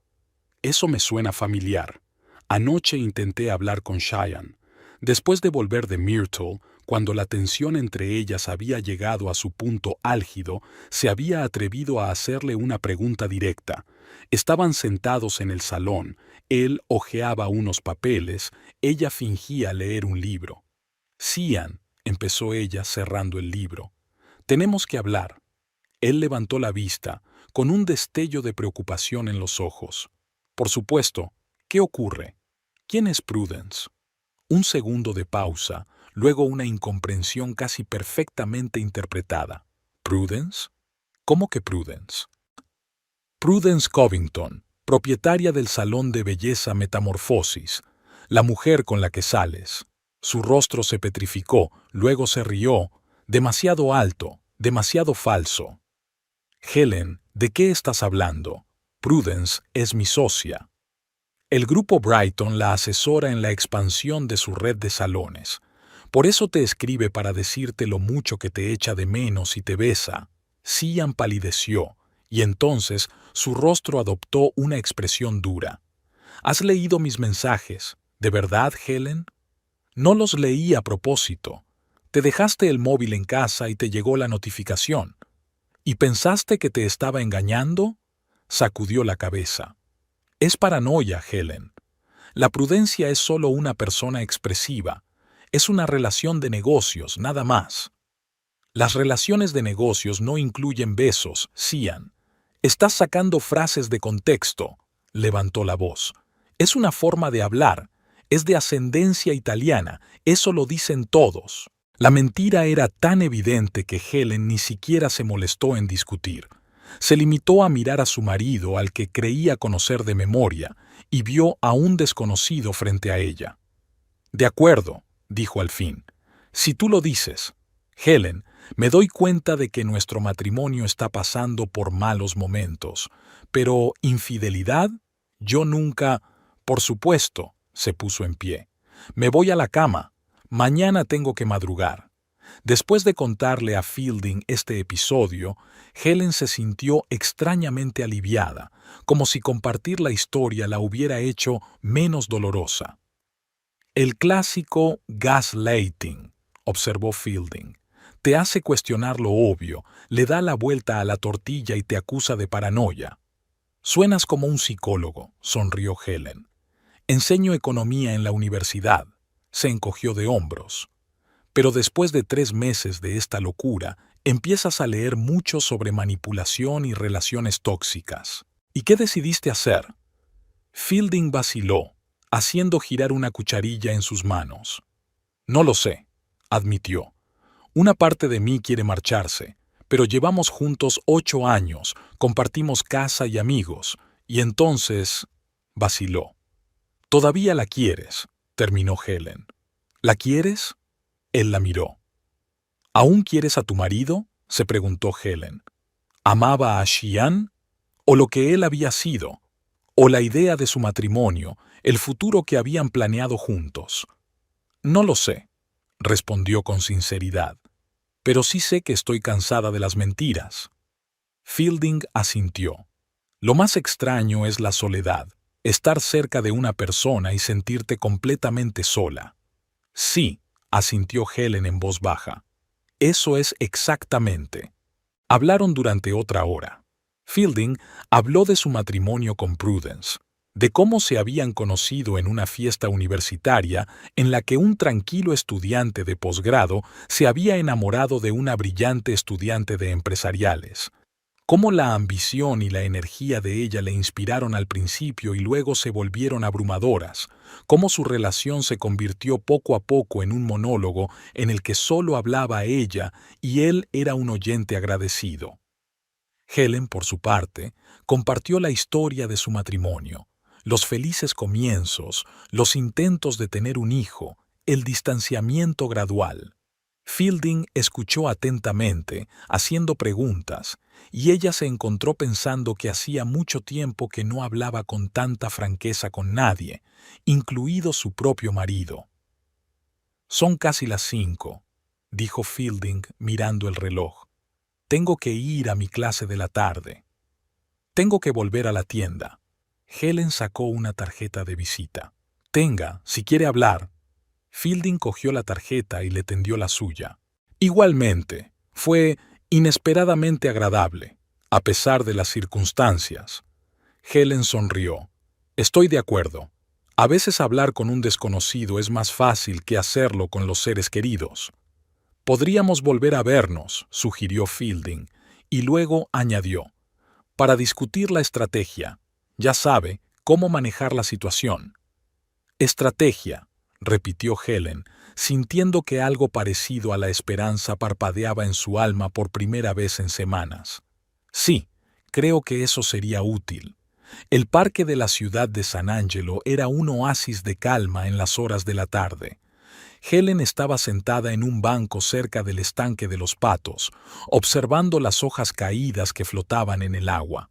Eso me suena familiar. Anoche intenté hablar con Cheyenne. Después de volver de Myrtle, cuando la tensión entre ellas había llegado a su punto álgido, se había atrevido a hacerle una pregunta directa. Estaban sentados en el salón, él hojeaba unos papeles, ella fingía leer un libro. «Cian», empezó ella cerrando el libro, «tenemos que hablar». Él levantó la vista, con un destello de preocupación en los ojos. «Por supuesto, ¿qué ocurre? ¿Quién es Prudence?» Un segundo de pausa, luego una incomprensión casi perfectamente interpretada. ¿Prudence? ¿Cómo que Prudence? Prudence Covington, propietaria del salón de belleza Metamorfosis, la mujer con la que sales. Su rostro se petrificó, luego se rió, demasiado alto, demasiado falso. Helen, ¿de qué estás hablando? Prudence es mi socia. El grupo Brighton la asesora en la expansión de su red de salones. Por eso te escribe para decirte lo mucho que te echa de menos y te besa. Cian palideció, y entonces su rostro adoptó una expresión dura. ¿Has leído mis mensajes? ¿De verdad, Helen? No los leí a propósito. Te dejaste el móvil en casa y te llegó la notificación. ¿Y pensaste que te estaba engañando? Sacudió la cabeza. Es paranoia, Helen. La prudencia es solo una persona expresiva. Es una relación de negocios, nada más. Las relaciones de negocios no incluyen besos, Cian. Estás sacando frases de contexto, levantó la voz. Es una forma de hablar. Es de ascendencia italiana. Eso lo dicen todos. La mentira era tan evidente que Helen ni siquiera se molestó en discutir. Se limitó a mirar a su marido, al que creía conocer de memoria, y vio a un desconocido frente a ella. «De acuerdo», dijo al fin. «Si tú lo dices. Helen, me doy cuenta de que nuestro matrimonio está pasando por malos momentos. Pero, ¿infidelidad? Yo nunca...» «Por supuesto», se puso en pie. «Me voy a la cama. Mañana tengo que madrugar». Después de contarle a Fielding este episodio, Helen se sintió extrañamente aliviada, como si compartir la historia la hubiera hecho menos dolorosa. «El clásico gaslighting», observó Fielding. «Te hace cuestionar lo obvio, le da la vuelta a la tortilla y te acusa de paranoia». «Suenas como un psicólogo», sonrió Helen. «Enseño economía en la universidad». Se encogió de hombros. «Pero después de 3 meses de esta locura, empiezas a leer mucho sobre manipulación y relaciones tóxicas. ¿Y qué decidiste hacer?» Fielding vaciló, haciendo girar una cucharilla en sus manos. «No lo sé», admitió. «Una parte de mí quiere marcharse, pero llevamos juntos 8 años, compartimos casa y amigos, y entonces...» vaciló. «Todavía la quieres», terminó Helen. «¿La quieres?» Él la miró. «¿Aún quieres a tu marido?», se preguntó Helen. ¿Amaba a Cian? ¿O lo que él había sido? ¿O la idea de su matrimonio, el futuro que habían planeado juntos? «No lo sé», respondió con sinceridad. «Pero sí sé que estoy cansada de las mentiras». Fielding asintió. Lo más extraño es la soledad, estar cerca de una persona y sentirte completamente sola. «Sí», asintió Helen en voz baja. «Eso es exactamente». Hablaron durante otra hora. Fielding habló de su matrimonio con Prudence. de cómo se habían conocido en una fiesta universitaria en la que un tranquilo estudiante de posgrado se había enamorado de una brillante estudiante de empresariales. Cómo la ambición y la energía de ella le inspiraron al principio y luego se volvieron abrumadoras, cómo su relación se convirtió poco a poco en un monólogo en el que solo hablaba ella y él era un oyente agradecido. Helen, por su parte, compartió la historia de su matrimonio, los felices comienzos, los intentos de tener un hijo, el distanciamiento gradual. Fielding escuchó atentamente, haciendo preguntas, y ella se encontró pensando que hacía mucho tiempo que no hablaba con tanta franqueza con nadie, incluido su propio marido. «Son casi las 5», dijo Fielding mirando el reloj. «Tengo que ir a mi clase de la tarde. Tengo que volver a la tienda». Helen sacó una tarjeta de visita. «Tenga, si quiere hablar». Fielding cogió la tarjeta y le tendió la suya. «Igualmente, fue inesperadamente agradable, a pesar de las circunstancias». Helen sonrió. «Estoy de acuerdo. A veces hablar con un desconocido es más fácil que hacerlo con los seres queridos». «Podríamos volver a vernos», sugirió Fielding, y luego añadió, «para discutir la estrategia. Ya sabe cómo manejar la situación». «Estrategia», repitió Helen, sintiendo que algo parecido a la esperanza parpadeaba en su alma por primera vez en semanas. «Sí, creo que eso sería útil». El parque de la ciudad de San Angelo era un oasis de calma en las horas de la tarde. Helen estaba sentada en un banco cerca del estanque de los patos, observando las hojas caídas que flotaban en el agua.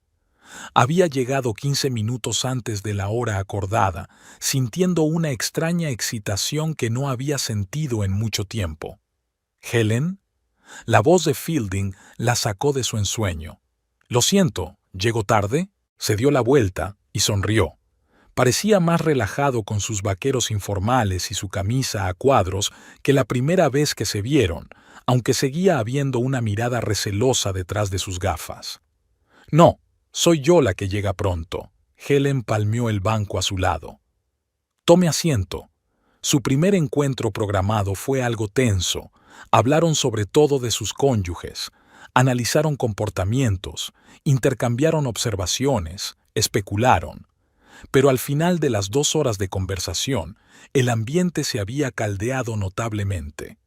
Había llegado 15 minutos antes de la hora acordada, sintiendo una extraña excitación que no había sentido en mucho tiempo. «¿Helen?» La voz de Fielding la sacó de su ensueño. «Lo siento, ¿llego tarde?» Se dio la vuelta y sonrió. Parecía más relajado con sus vaqueros informales y su camisa a cuadros que la primera vez que se vieron, aunque seguía habiendo una mirada recelosa detrás de sus gafas. «No, soy yo la que llega pronto». Helen palmeó el banco a su lado. «Tome asiento». Su primer encuentro programado fue algo tenso. Hablaron sobre todo de sus cónyuges, analizaron comportamientos, intercambiaron observaciones, especularon. Pero al final de las 2 horas de conversación, el ambiente se había caldeado notablemente.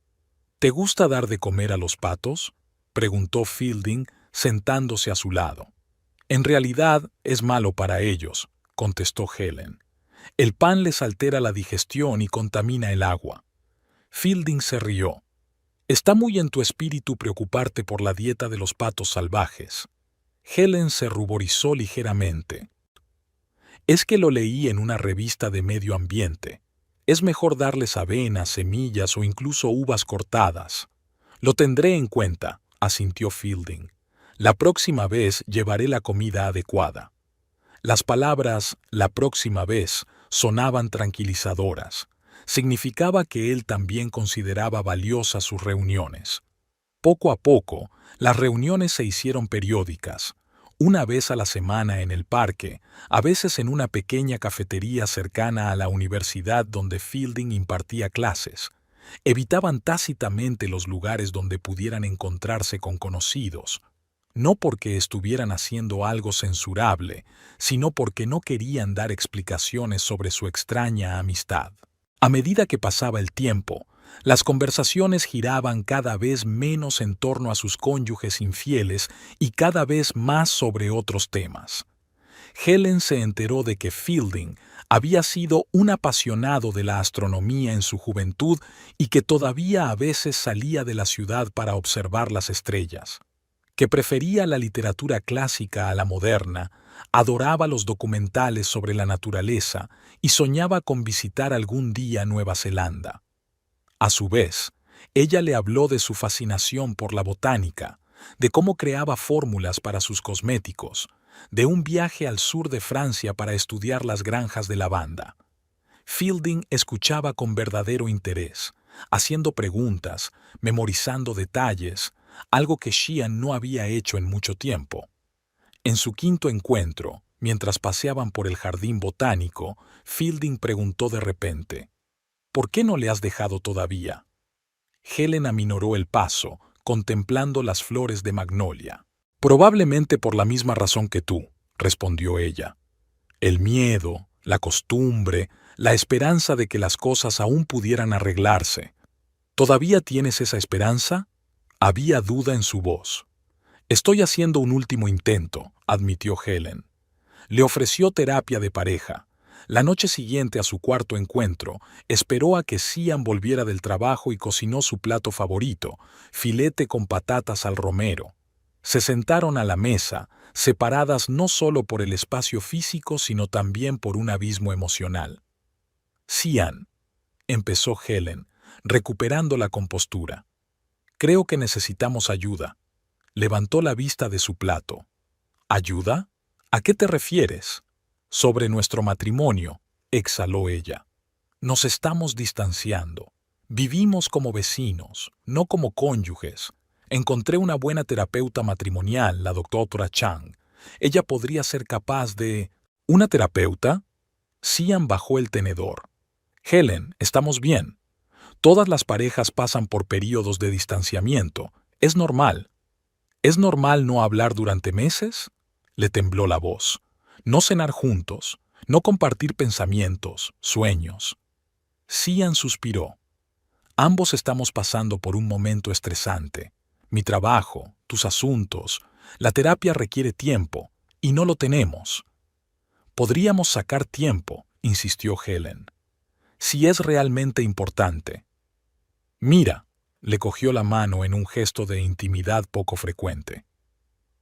«¿Te gusta dar de comer a los patos?», preguntó Fielding, sentándose a su lado. «En realidad es malo para ellos», contestó Helen. «El pan les altera la digestión y contamina el agua». Fielding se rió. «Está muy en tu espíritu preocuparte por la dieta de los patos salvajes». Helen se ruborizó ligeramente. «Es que lo leí en una revista de medio ambiente. Es mejor darles avena, semillas o incluso uvas cortadas». «Lo tendré en cuenta», asintió Fielding. «La próxima vez llevaré la comida adecuada». Las palabras «la próxima vez» sonaban tranquilizadoras. Significaba que él también consideraba valiosas sus reuniones. Poco a poco, las reuniones se hicieron periódicas. Una vez a la semana en el parque, a veces en una pequeña cafetería cercana a la universidad donde Fielding impartía clases. Evitaban tácitamente los lugares donde pudieran encontrarse con conocidos, no porque estuvieran haciendo algo censurable, sino porque no querían dar explicaciones sobre su extraña amistad. A medida que pasaba el tiempo, las conversaciones giraban cada vez menos en torno a sus cónyuges infieles y cada vez más sobre otros temas. Helen se enteró de que Fielding había sido un apasionado de la astronomía en su juventud y que todavía a veces salía de la ciudad para observar las estrellas, que prefería la literatura clásica a la moderna, adoraba los documentales sobre la naturaleza y soñaba con visitar algún día Nueva Zelanda. A su vez, ella le habló de su fascinación por la botánica, de cómo creaba fórmulas para sus cosméticos, de un viaje al sur de Francia para estudiar las granjas de lavanda. Fielding escuchaba con verdadero interés, haciendo preguntas, memorizando detalles, algo que Sheehan no había hecho en mucho tiempo. En su quinto encuentro, Mientras paseaban por el jardín botánico, Fielding preguntó de repente, ¿por qué no le has dejado todavía? Helen aminoró el paso, contemplando las flores de magnolia. Probablemente por la misma razón que tú, respondió ella. El miedo, la costumbre, la esperanza de que las cosas aún pudieran arreglarse. ¿Todavía tienes esa esperanza? Había duda en su voz. Estoy haciendo un último intento, admitió Helen. Le ofreció terapia de pareja. La noche siguiente a su cuarto encuentro, esperó a que Sian volviera del trabajo y cocinó su plato favorito, filete con patatas al romero. Se sentaron a la mesa, separadas no solo por el espacio físico, sino también por un abismo emocional. Sian, empezó Helen, recuperando la compostura. Creo que necesitamos ayuda. Levantó la vista de su plato. ¿Ayuda? ¿A qué te refieres? Sobre nuestro matrimonio, exhaló ella. Nos estamos distanciando. Vivimos como vecinos, no como cónyuges. Encontré una buena terapeuta matrimonial, la doctora Chang. Ella podría ser capaz de... ¿Una terapeuta? Sian bajó el tenedor. Helen, estamos bien. Todas las parejas pasan por períodos de distanciamiento. Es normal. ¿Es normal no hablar durante meses? Le tembló la voz. No cenar juntos, no compartir pensamientos, sueños. Sian suspiró. Ambos estamos pasando por un momento estresante. Mi trabajo, tus asuntos, la terapia requiere tiempo, y no lo tenemos. Podríamos sacar tiempo, insistió Helen. Si es realmente importante. Mira, le cogió la mano en un gesto de intimidad poco frecuente.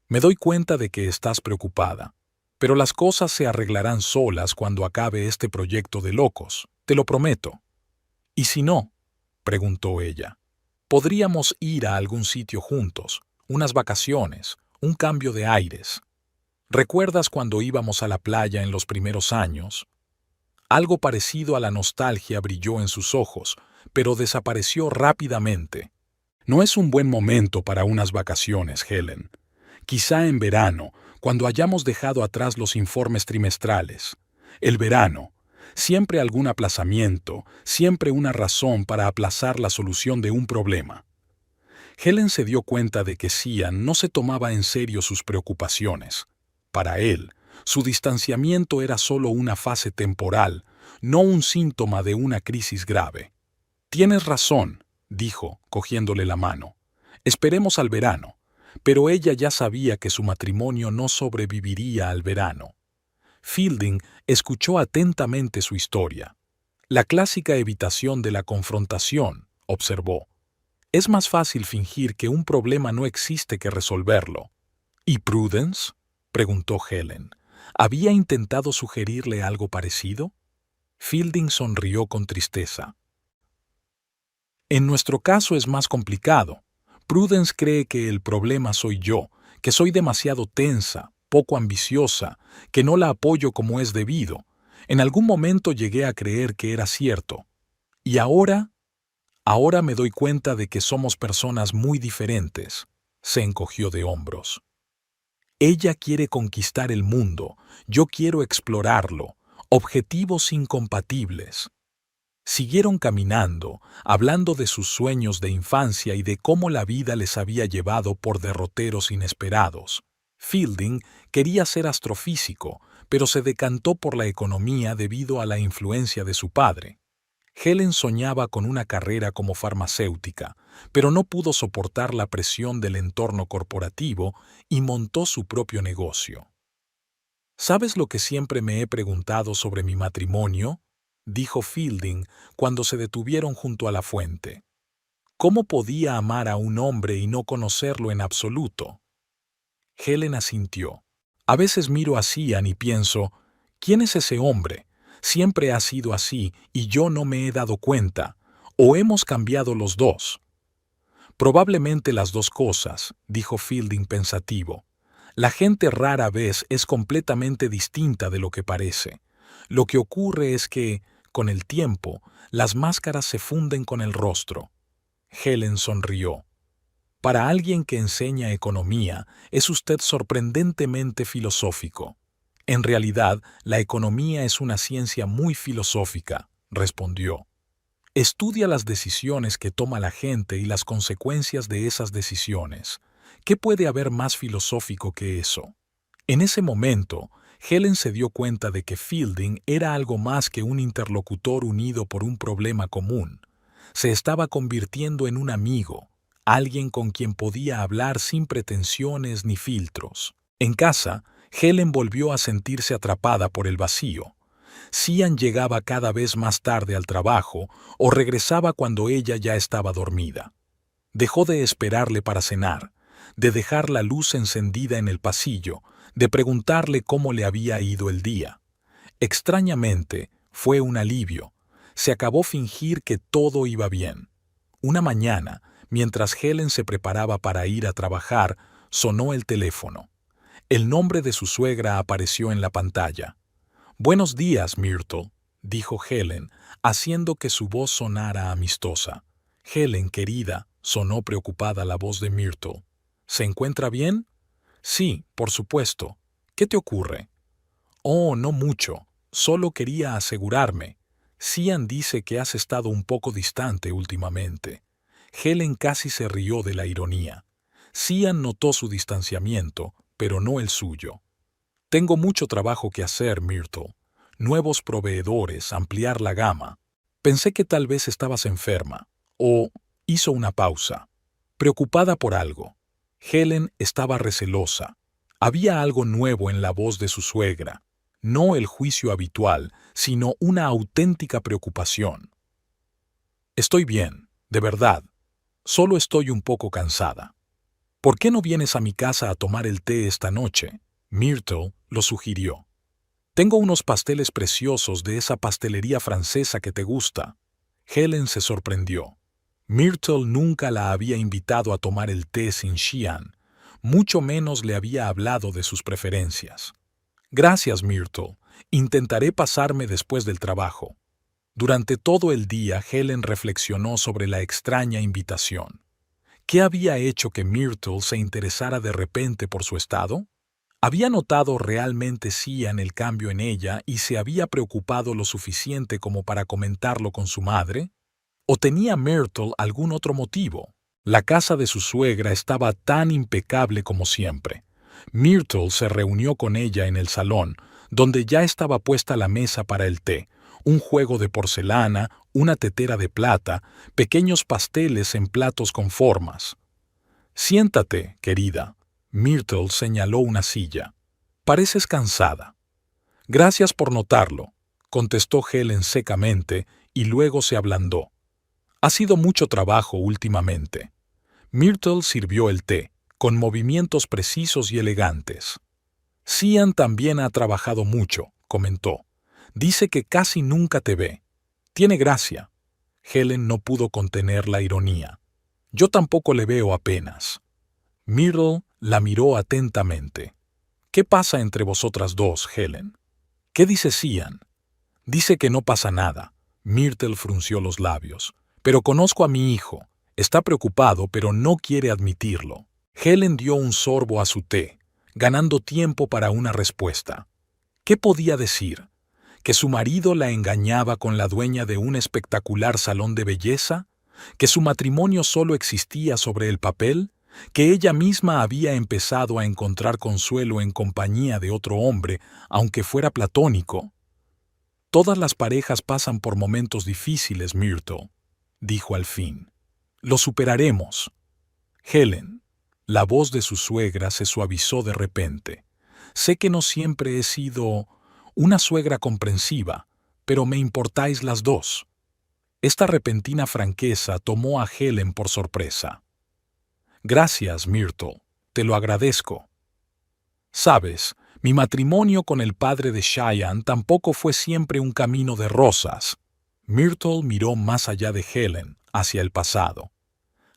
Me doy cuenta de que estás preocupada, pero las cosas se arreglarán solas cuando acabe este proyecto de locos, te lo prometo. ¿Y si no? Preguntó ella. Podríamos ir a algún sitio juntos, unas vacaciones, un cambio de aires. ¿Recuerdas cuando íbamos a la playa en los primeros años? Algo parecido a la nostalgia brilló en sus ojos, pero desapareció rápidamente. No es un buen momento para unas vacaciones, Helen. Quizá en verano, cuando hayamos dejado atrás los informes trimestrales. El verano. Siempre algún aplazamiento, siempre una razón para aplazar la solución de un problema. Helen se dio cuenta de que Sian no se tomaba en serio sus preocupaciones. Para él, su distanciamiento era solo una fase temporal, no un síntoma de una crisis grave. Tienes razón, dijo, cogiéndole la mano. Esperemos al verano. Pero ella ya sabía que su matrimonio no sobreviviría al verano. Fielding escuchó atentamente su historia. La clásica evitación de la confrontación, observó. Es más fácil fingir que un problema no existe que resolverlo. ¿Y Prudence? Preguntó Helen. ¿Había intentado sugerirle algo parecido? Fielding sonrió con tristeza. En nuestro caso es más complicado. Prudence cree que el problema soy yo, que soy demasiado tensa, poco ambiciosa, que no la apoyo como es debido. En algún momento llegué a creer que era cierto. Y ahora me doy cuenta de que somos personas muy diferentes. Se encogió de hombros. Ella quiere conquistar el mundo, yo quiero explorarlo, objetivos incompatibles. Siguieron caminando, hablando de sus sueños de infancia y de cómo la vida les había llevado por derroteros inesperados. Fielding quería ser astrofísico, pero se decantó por la economía debido a la influencia de su padre. Helen soñaba con una carrera como farmacéutica, pero no pudo soportar la presión del entorno corporativo y montó su propio negocio. ¿Sabes lo que siempre me he preguntado sobre mi matrimonio?, dijo Fielding cuando se detuvieron junto a la fuente. ¿Cómo podía amar a un hombre y no conocerlo en absoluto? Helen asintió. A veces miro a Sian y pienso, ¿quién es ese hombre? Siempre ha sido así y yo no me he dado cuenta. ¿O hemos cambiado los dos? Probablemente las dos cosas, dijo Fielding pensativo. La gente rara vez es completamente distinta de lo que parece. Lo que ocurre es que, con el tiempo, las máscaras se funden con el rostro. Helen sonrió. Para alguien que enseña economía, es usted sorprendentemente filosófico. En realidad, la economía es una ciencia muy filosófica, respondió. Estudia las decisiones que toma la gente y las consecuencias de esas decisiones. ¿Qué puede haber más filosófico que eso? En ese momento, Helen se dio cuenta de que Fielding era algo más que un interlocutor unido por un problema común. Se estaba convirtiendo en un amigo, alguien con quien podía hablar sin pretensiones ni filtros. En casa, Helen volvió a sentirse atrapada por el vacío. Cian llegaba cada vez más tarde al trabajo o regresaba cuando ella ya estaba dormida. Dejó de esperarle para cenar, de dejar la luz encendida en el pasillo, de preguntarle cómo le había ido el día. Extrañamente, fue un alivio. Se acabó fingir que todo iba bien. Una mañana, mientras Helen se preparaba para ir a trabajar, sonó el teléfono. El nombre de su suegra apareció en la pantalla. «Buenos días, Myrtle», dijo Helen, haciendo que su voz sonara amistosa. «Helen, querida», sonó preocupada la voz de Myrtle. «¿Se encuentra bien?» «Sí, por supuesto. ¿Qué te ocurre?» «Oh, no mucho. Solo quería asegurarme. Cian dice que has estado un poco distante últimamente». Helen casi se rió de la ironía. Cian notó su distanciamiento, pero no el suyo. «Tengo mucho trabajo que hacer, Myrtle. Nuevos proveedores, ampliar la gama. Pensé que tal vez estabas enferma». O hizo una pausa, preocupada por algo. Helen estaba recelosa. Había algo nuevo en la voz de su suegra. No el juicio habitual, sino una auténtica preocupación. «Estoy bien, de verdad. Solo estoy un poco cansada. ¿Por qué no vienes a mi casa a tomar el té esta noche?» Myrtle lo sugirió. «Tengo unos pasteles preciosos de esa pastelería francesa que te gusta». Helen se sorprendió. Myrtle nunca la había invitado a tomar el té sin Cian, mucho menos le había hablado de sus preferencias. «Gracias, Myrtle. Intentaré pasarme después del trabajo». Durante todo el día, Helen reflexionó sobre la extraña invitación. ¿Qué había hecho que Myrtle se interesara de repente por su estado? ¿Había notado realmente Cian el cambio en ella y se había preocupado lo suficiente como para comentarlo con su madre? ¿O tenía Myrtle algún otro motivo? La casa de su suegra estaba tan impecable como siempre. Myrtle se reunió con ella en el salón, donde ya estaba puesta la mesa para el té, un juego de porcelana, una tetera de plata, pequeños pasteles en platos con formas. «Siéntate, querida». Myrtle señaló una silla. «Pareces cansada». «Gracias por notarlo», contestó Helen secamente y luego se ablandó. «Ha sido mucho trabajo últimamente». Myrtle sirvió el té, con movimientos precisos y elegantes. «Cian también ha trabajado mucho», comentó. «Dice que casi nunca te ve. Tiene gracia». Helen no pudo contener la ironía. «Yo tampoco le veo apenas». Myrtle la miró atentamente. «¿Qué pasa entre vosotras dos, Helen?» «¿Qué dice Cian?» «Dice que no pasa nada». Myrtle frunció los labios. «Pero conozco a mi hijo. Está preocupado, pero no quiere admitirlo». Helen dio un sorbo a su té, ganando tiempo para una respuesta. ¿Qué podía decir? ¿Que su marido la engañaba con la dueña de un espectacular salón de belleza? ¿Que su matrimonio solo existía sobre el papel? ¿Que ella misma había empezado a encontrar consuelo en compañía de otro hombre, aunque fuera platónico? «Todas las parejas pasan por momentos difíciles, Myrtle», dijo al fin. «Lo superaremos». «Helen». La voz de su suegra se suavizó de repente. «Sé que no siempre he sido una suegra comprensiva, pero me importáis las dos». Esta repentina franqueza tomó a Helen por sorpresa. «Gracias, Myrtle. Te lo agradezco. Sabes, mi matrimonio con el padre de Cian tampoco fue siempre un camino de rosas». Myrtle miró más allá de Helen, hacia el pasado.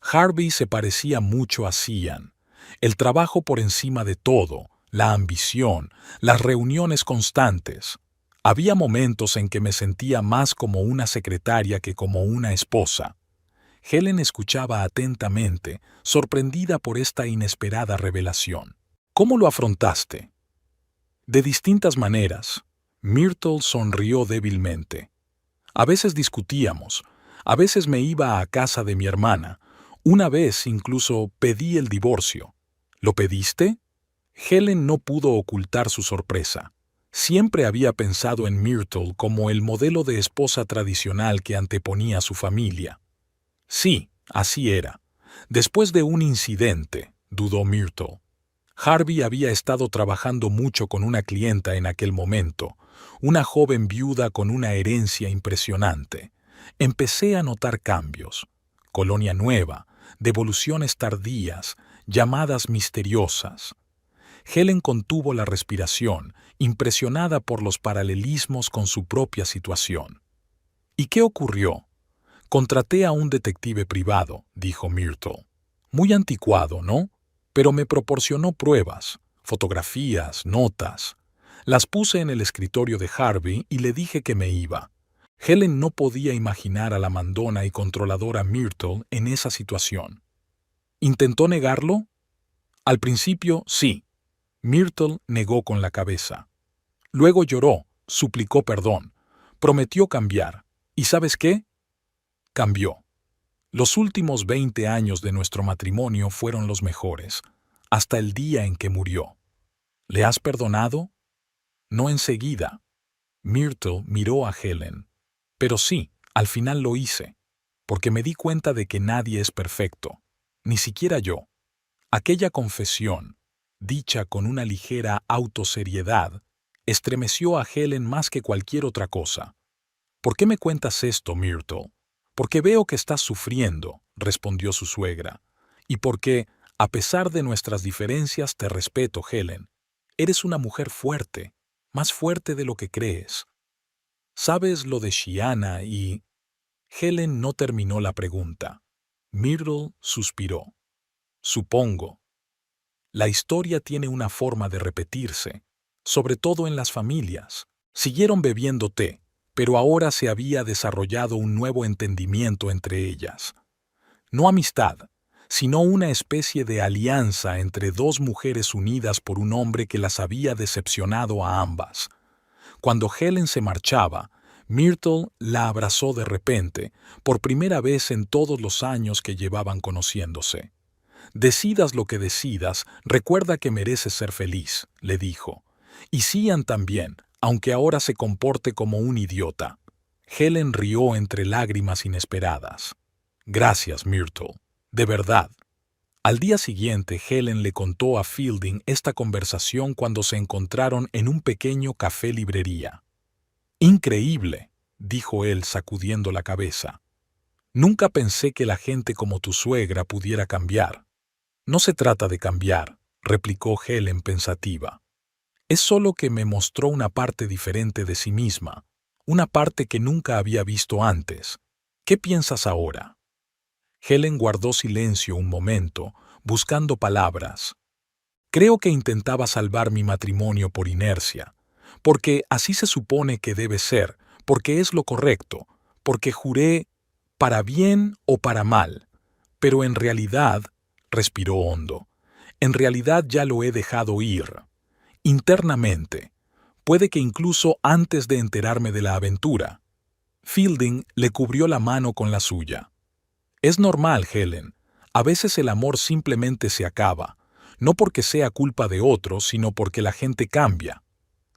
Harvey se parecía mucho a Cian. El trabajo por encima de todo, la ambición, las reuniones constantes. Había momentos en que me sentía más como una secretaria que como una esposa. Helen escuchaba atentamente, sorprendida por esta inesperada revelación. «¿Cómo lo afrontaste?» De distintas maneras. Myrtle sonrió débilmente. A veces discutíamos, a veces me iba a casa de mi hermana, una vez incluso pedí el divorcio. ¿Lo pediste? Helen no pudo ocultar su sorpresa. Siempre había pensado en Myrtle como el modelo de esposa tradicional que anteponía a su familia. Sí, así era. Después de un incidente, dudó Myrtle. Harvey había estado trabajando mucho con una clienta en aquel momento, una joven viuda con una herencia impresionante. Empecé a notar cambios. Colonia nueva, devoluciones tardías, llamadas misteriosas. Helen contuvo la respiración, impresionada por los paralelismos con su propia situación. ¿Y qué ocurrió? Contraté a un detective privado, dijo Myrtle. Muy anticuado, ¿no? Pero me proporcionó pruebas, fotografías, notas. Las puse en el escritorio de Harvey y le dije que me iba. Helen no podía imaginar a la mandona y controladora Myrtle en esa situación. ¿Intentó negarlo? Al principio, sí. Myrtle negó con la cabeza. Luego lloró, suplicó perdón, prometió cambiar. ¿Y sabes qué? Cambió. Los últimos 20 años de nuestro matrimonio fueron los mejores, hasta el día en que murió. ¿Le has perdonado? No enseguida. Myrtle miró a Helen. Pero sí, al final lo hice, porque me di cuenta de que nadie es perfecto, ni siquiera yo. Aquella confesión, dicha con una ligera autoseriedad, estremeció a Helen más que cualquier otra cosa. ¿Por qué me cuentas esto, Myrtle? Porque veo que estás sufriendo, respondió su suegra, y porque, a pesar de nuestras diferencias, te respeto, Helen. Eres una mujer fuerte, más fuerte de lo que crees. ¿Sabes lo de Shiana y...? Helen no terminó la pregunta. Myrtle suspiró. Supongo. La historia tiene una forma de repetirse, sobre todo en las familias. Siguieron bebiendo té, pero ahora se había desarrollado un nuevo entendimiento entre ellas. No amistad, sino una especie de alianza entre dos mujeres unidas por un hombre que las había decepcionado a ambas. Cuando Helen se marchaba, Myrtle la abrazó de repente, por primera vez en todos los años que llevaban conociéndose. Decidas lo que decidas, recuerda que mereces ser feliz, le dijo. Y Cian también, aunque ahora se comporte como un idiota. Helen rió entre lágrimas inesperadas. Gracias, Myrtle. De verdad. Al día siguiente, Helen le contó a Fielding esta conversación cuando se encontraron en un pequeño café-librería. Increíble, dijo él sacudiendo la cabeza. Nunca pensé que la gente como tu suegra pudiera cambiar. No se trata de cambiar, replicó Helen pensativa. Es solo que me mostró una parte diferente de sí misma, una parte que nunca había visto antes. ¿Qué piensas ahora? Helen guardó silencio un momento, buscando palabras. Creo que intentaba salvar mi matrimonio por inercia, porque así se supone que debe ser, porque es lo correcto, porque juré para bien o para mal, pero en realidad, respiró hondo, en realidad ya lo he dejado ir. Internamente, puede que incluso antes de enterarme de la aventura. Fielding le cubrió la mano con la suya. Es normal, Helen. A veces el amor simplemente se acaba, no porque sea culpa de otros, sino porque la gente cambia.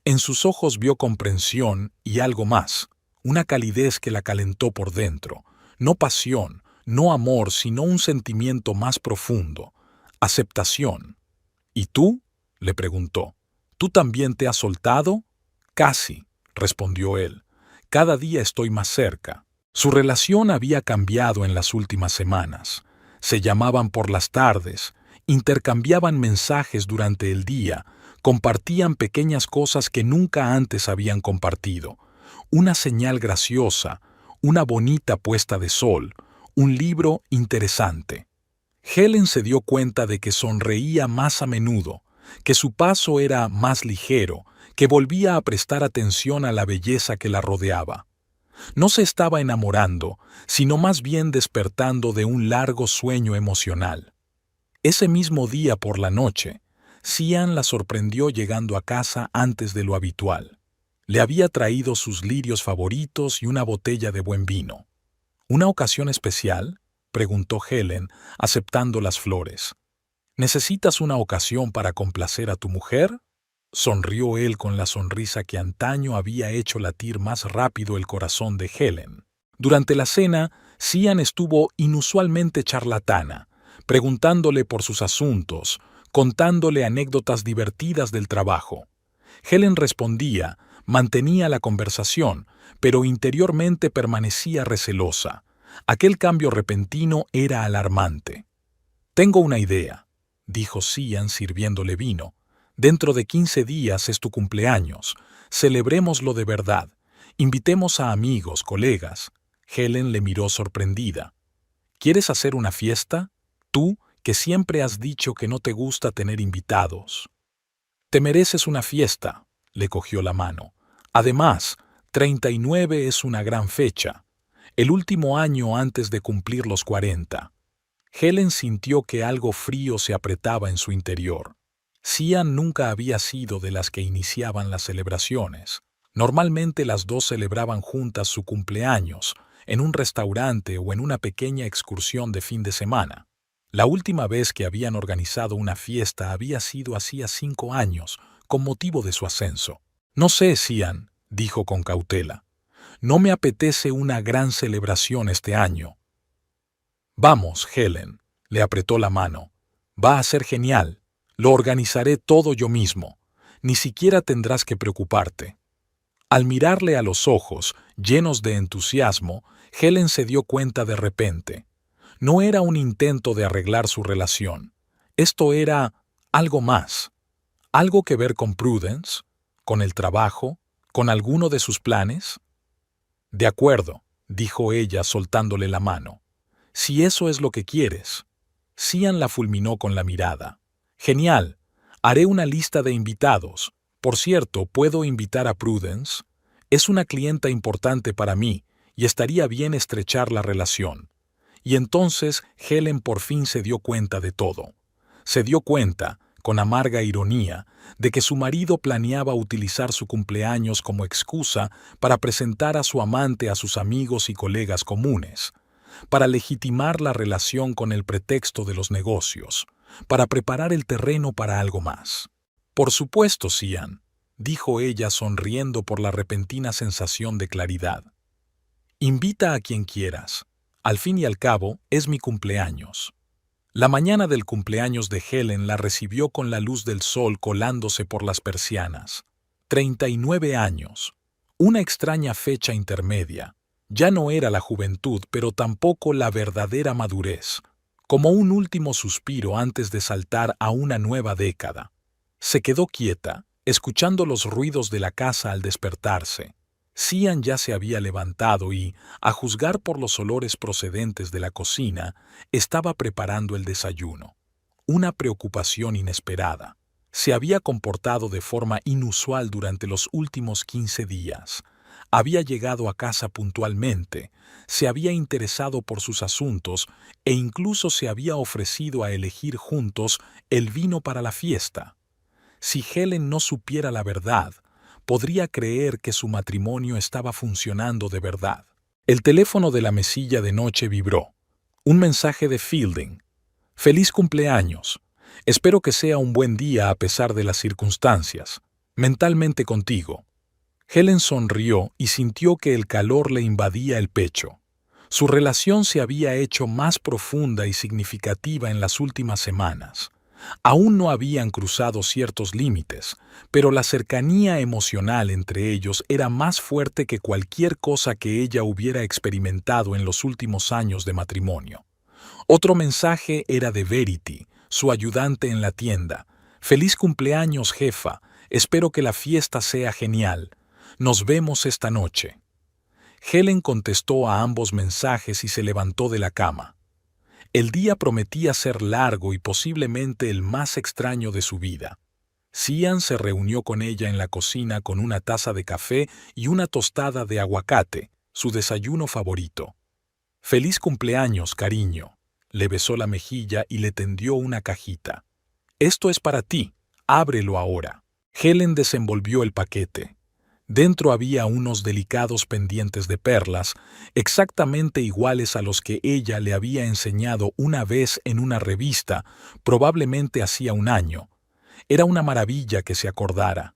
En sus ojos vio comprensión y algo más, una calidez que la calentó por dentro, no pasión, no amor, sino un sentimiento más profundo, aceptación. ¿Y tú?, le preguntó. ¿Tú también te has soltado? Casi, respondió él. Cada día estoy más cerca. Su relación había cambiado en las últimas semanas. Se llamaban por las tardes, intercambiaban mensajes durante el día, compartían pequeñas cosas que nunca antes habían compartido. Una señal graciosa, una bonita puesta de sol, un libro interesante. Helen se dio cuenta de que sonreía más a menudo, que su paso era más ligero, que volvía a prestar atención a la belleza que la rodeaba. No se estaba enamorando, sino más bien despertando de un largo sueño emocional. Ese mismo día por la noche, Cian la sorprendió llegando a casa antes de lo habitual. Le había traído sus lirios favoritos y una botella de buen vino. ¿Una ocasión especial?, preguntó Helen, aceptando las flores. ¿Necesitas una ocasión para complacer a tu mujer?, sonrió él con la sonrisa que antaño había hecho latir más rápido el corazón de Helen. Durante la cena, Cian estuvo inusualmente charlatana, preguntándole por sus asuntos, contándole anécdotas divertidas del trabajo. Helen respondía, mantenía la conversación, pero interiormente permanecía recelosa. Aquel cambio repentino era alarmante. «Tengo una idea», dijo Cian sirviéndole vino. «Dentro de 15 días es tu cumpleaños. Celebrémoslo de verdad. Invitemos a amigos, colegas». Helen le miró sorprendida. «¿Quieres hacer una fiesta? Tú, que siempre has dicho que no te gusta tener invitados». «Te mereces una fiesta», le cogió la mano. «Además, 39 es una gran fecha. El último año antes de cumplir los 40. Helen sintió que algo frío se apretaba en su interior. Cian nunca había sido de las que iniciaban las celebraciones. Normalmente las dos celebraban juntas su cumpleaños, en un restaurante o en una pequeña excursión de fin de semana. La última vez que habían organizado una fiesta había sido hacía 5 años, con motivo de su ascenso. «No sé, Cian», dijo con cautela. «No me apetece una gran celebración este año». «Vamos, Helen», le apretó la mano. «Va a ser genial. Lo organizaré todo yo mismo. Ni siquiera tendrás que preocuparte». Al mirarle a los ojos, llenos de entusiasmo, Helen se dio cuenta de repente. No era un intento de arreglar su relación. Esto era algo más. ¿Algo que ver con Prudence? ¿Con el trabajo? ¿Con alguno de sus planes? «De acuerdo», dijo ella soltándole la mano. «Si eso es lo que quieres». Cian la fulminó con la mirada. «Genial. Haré una lista de invitados. Por cierto, ¿puedo invitar a Prudence? Es una clienta importante para mí y estaría bien estrechar la relación». Y entonces Helen por fin se dio cuenta de todo. Se dio cuenta, con amarga ironía, de que su marido planeaba utilizar su cumpleaños como excusa para presentar a su amante a sus amigos y colegas comunes, para legitimar la relación con el pretexto de los negocios, para preparar el terreno para algo más. «Por supuesto, Cian», dijo ella sonriendo por la repentina sensación de claridad. «Invita a quien quieras. Al fin y al cabo, es mi cumpleaños». La mañana del cumpleaños de Helen la recibió con la luz del sol colándose por las persianas. 39 años. Una extraña fecha intermedia. Ya no era la juventud, pero tampoco la verdadera madurez. Como un último suspiro antes de saltar a una nueva década. Se quedó quieta, escuchando los ruidos de la casa al despertarse. Cian ya se había levantado y, a juzgar por los olores procedentes de la cocina, estaba preparando el desayuno. Una preocupación inesperada. Se había comportado de forma inusual durante los últimos 15 días. Había llegado a casa puntualmente, se había interesado por sus asuntos e incluso se había ofrecido a elegir juntos el vino para la fiesta. Si Helen no supiera la verdad, podría creer que su matrimonio estaba funcionando de verdad. El teléfono de la mesilla de noche vibró. Un mensaje de Fielding. «Feliz cumpleaños. Espero que sea un buen día a pesar de las circunstancias. Mentalmente contigo». Helen sonrió y sintió que el calor le invadía el pecho. Su relación se había hecho más profunda y significativa en las últimas semanas. Aún no habían cruzado ciertos límites, pero la cercanía emocional entre ellos era más fuerte que cualquier cosa que ella hubiera experimentado en los últimos años de matrimonio. Otro mensaje era de Verity, su ayudante en la tienda. «Feliz cumpleaños, jefa. Espero que la fiesta sea genial. Nos vemos esta noche». Helen contestó a ambos mensajes y se levantó de la cama. El día prometía ser largo y posiblemente el más extraño de su vida. Cian se reunió con ella en la cocina con una taza de café y una tostada de aguacate, su desayuno favorito. «Feliz cumpleaños, cariño», le besó la mejilla y le tendió una cajita. «Esto es para ti», Ábrelo ahora. Helen desenvolvió el paquete. Dentro había unos delicados pendientes de perlas, exactamente iguales a los que ella le había enseñado una vez en una revista, probablemente hacía un año. Era una maravilla que se acordara.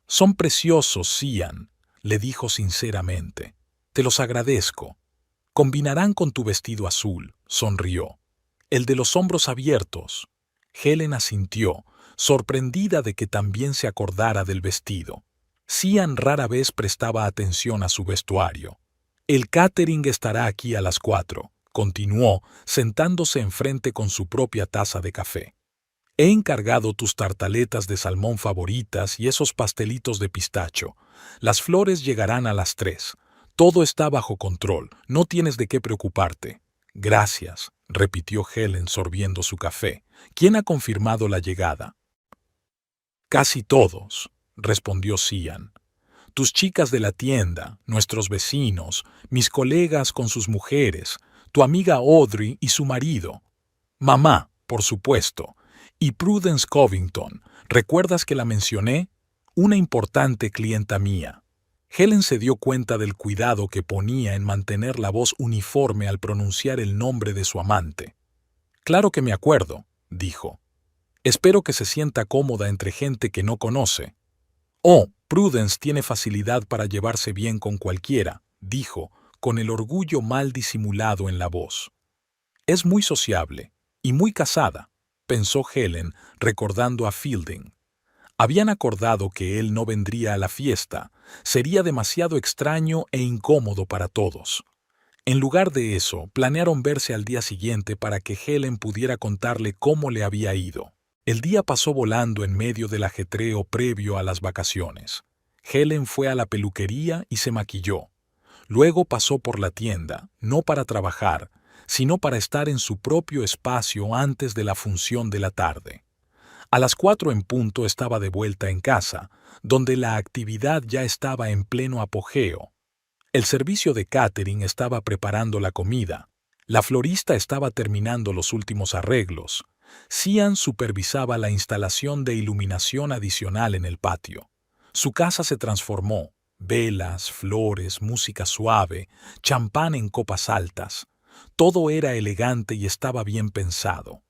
«Son preciosos, Cian», le dijo sinceramente. «Te los agradezco. Combinarán con tu vestido azul», sonrió. «El de los hombros abiertos». Helen asintió, sorprendida de que también se acordara del vestido. Cian rara vez prestaba atención a su vestuario. «El catering estará aquí a las 4», continuó, sentándose enfrente con su propia taza de café. «He encargado tus tartaletas de salmón favoritas y esos pastelitos de pistacho. Las flores llegarán a las 3. Todo está bajo control, no tienes de qué preocuparte». «Gracias», repitió Helen sorbiendo su café. «¿Quién ha confirmado la llegada?» «Casi todos», respondió Cian. «Tus chicas de la tienda, nuestros vecinos, mis colegas con sus mujeres, tu amiga Audrey y su marido. Mamá, por supuesto, y Prudence Covington. ¿Recuerdas que la mencioné? Una importante clienta mía». Helen se dio cuenta del cuidado que ponía en mantener la voz uniforme al pronunciar el nombre de su amante. «Claro que me acuerdo», dijo. «Espero que se sienta cómoda entre gente que no conoce». «Oh, Prudence tiene facilidad para llevarse bien con cualquiera», dijo, con el orgullo mal disimulado en la voz. «Es muy sociable y muy casada», pensó Helen, recordando a Fielding. Habían acordado que él no vendría a la fiesta, sería demasiado extraño e incómodo para todos. En lugar de eso, planearon verse al día siguiente para que Helen pudiera contarle cómo le había ido. El día pasó volando en medio del ajetreo previo a las vacaciones. Helen fue a la peluquería y se maquilló. Luego pasó por la tienda, no para trabajar, sino para estar en su propio espacio antes de la función de la tarde. A las 4 en punto estaba de vuelta en casa, donde la actividad ya estaba en pleno apogeo. El servicio de catering estaba preparando la comida. La florista estaba terminando los últimos arreglos. Cian supervisaba la instalación de iluminación adicional en el patio. Su casa se transformó. Velas, flores, música suave, champán en copas altas. Todo era elegante y estaba bien pensado.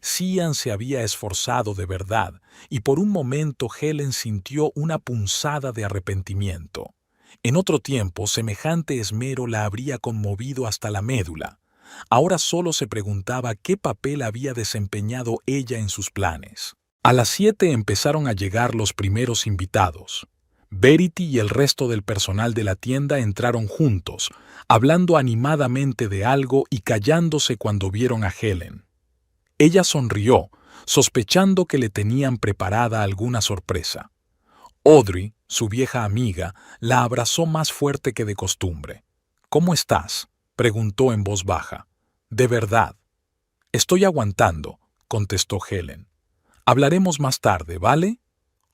Cian se había esforzado de verdad, y por un momento Helen sintió una punzada de arrepentimiento. En otro tiempo, semejante esmero la habría conmovido hasta la médula. Ahora solo se preguntaba qué papel había desempeñado ella en sus planes. A las 7 empezaron a llegar los primeros invitados. Verity y el resto del personal de la tienda entraron juntos, hablando animadamente de algo y callándose cuando vieron a Helen. Ella sonrió, sospechando que le tenían preparada alguna sorpresa. Audrey, su vieja amiga, la abrazó más fuerte que de costumbre. «¿Cómo estás?», preguntó en voz baja. «De verdad». «Estoy aguantando», contestó Helen. «Hablaremos más tarde, ¿vale?»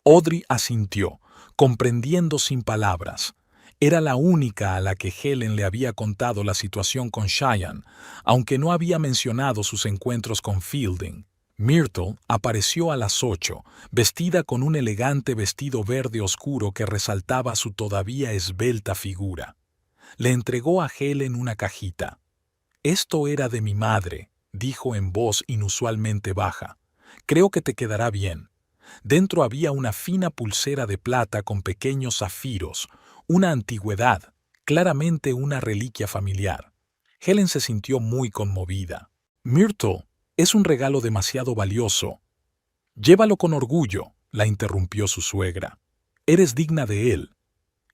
Audrey asintió, comprendiendo sin palabras. Era la única a la que Helen le había contado la situación con Cheyenne, aunque no había mencionado sus encuentros con Fielding. Myrtle apareció a las 8, vestida con un elegante vestido verde oscuro que resaltaba su todavía esbelta figura. Le entregó a Helen una cajita. «Esto era de mi madre», dijo en voz inusualmente baja. «Creo que te quedará bien». Dentro había una fina pulsera de plata con pequeños zafiros, una antigüedad, claramente una reliquia familiar. Helen se sintió muy conmovida. «Myrtle, es un regalo demasiado valioso». «Llévalo con orgullo», la interrumpió su suegra. «Eres digna de él».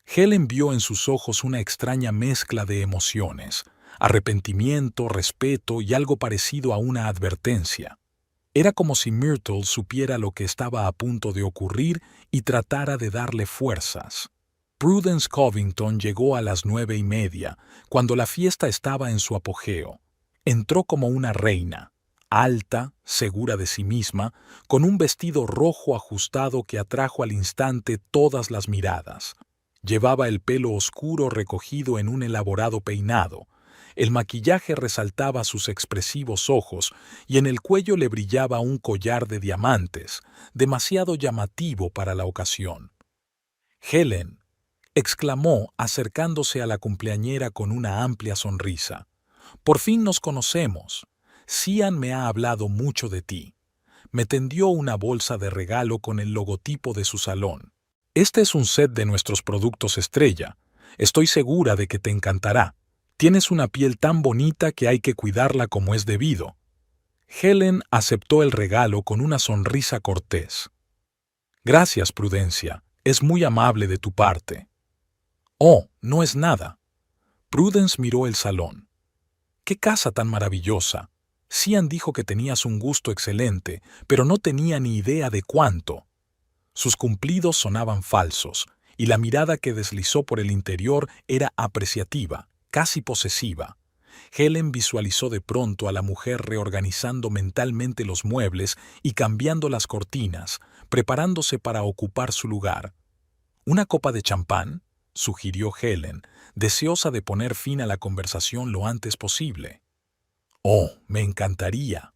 Helen vio en sus ojos una extraña mezcla de emociones, arrepentimiento, respeto y algo parecido a una advertencia. Era como si Myrtle supiera lo que estaba a punto de ocurrir y tratara de darle fuerzas. Prudence Covington llegó a las 9:30, cuando la fiesta estaba en su apogeo. Entró como una reina, alta, segura de sí misma, con un vestido rojo ajustado que atrajo al instante todas las miradas. Llevaba el pelo oscuro recogido en un elaborado peinado. El maquillaje resaltaba sus expresivos ojos y en el cuello le brillaba un collar de diamantes, demasiado llamativo para la ocasión. «Helen», exclamó acercándose a la cumpleañera con una amplia sonrisa. «Por fin nos conocemos. Cian me ha hablado mucho de ti». Me tendió una bolsa de regalo con el logotipo de su salón. «Este es un set de nuestros productos estrella. Estoy segura de que te encantará. Tienes una piel tan bonita que hay que cuidarla como es debido». Helen aceptó el regalo con una sonrisa cortés. «Gracias, Prudencia. Es muy amable de tu parte». «Oh, no es nada». Prudence miró el salón. «¡Qué casa tan maravillosa! Cian dijo que tenías un gusto excelente, pero no tenía ni idea de cuánto». Sus cumplidos sonaban falsos, y la mirada que deslizó por el interior era apreciativa, casi posesiva. Helen visualizó de pronto a la mujer reorganizando mentalmente los muebles y cambiando las cortinas, preparándose para ocupar su lugar. «¿Una copa de champán?», sugirió Helen, deseosa de poner fin a la conversación lo antes posible. «Oh, me encantaría».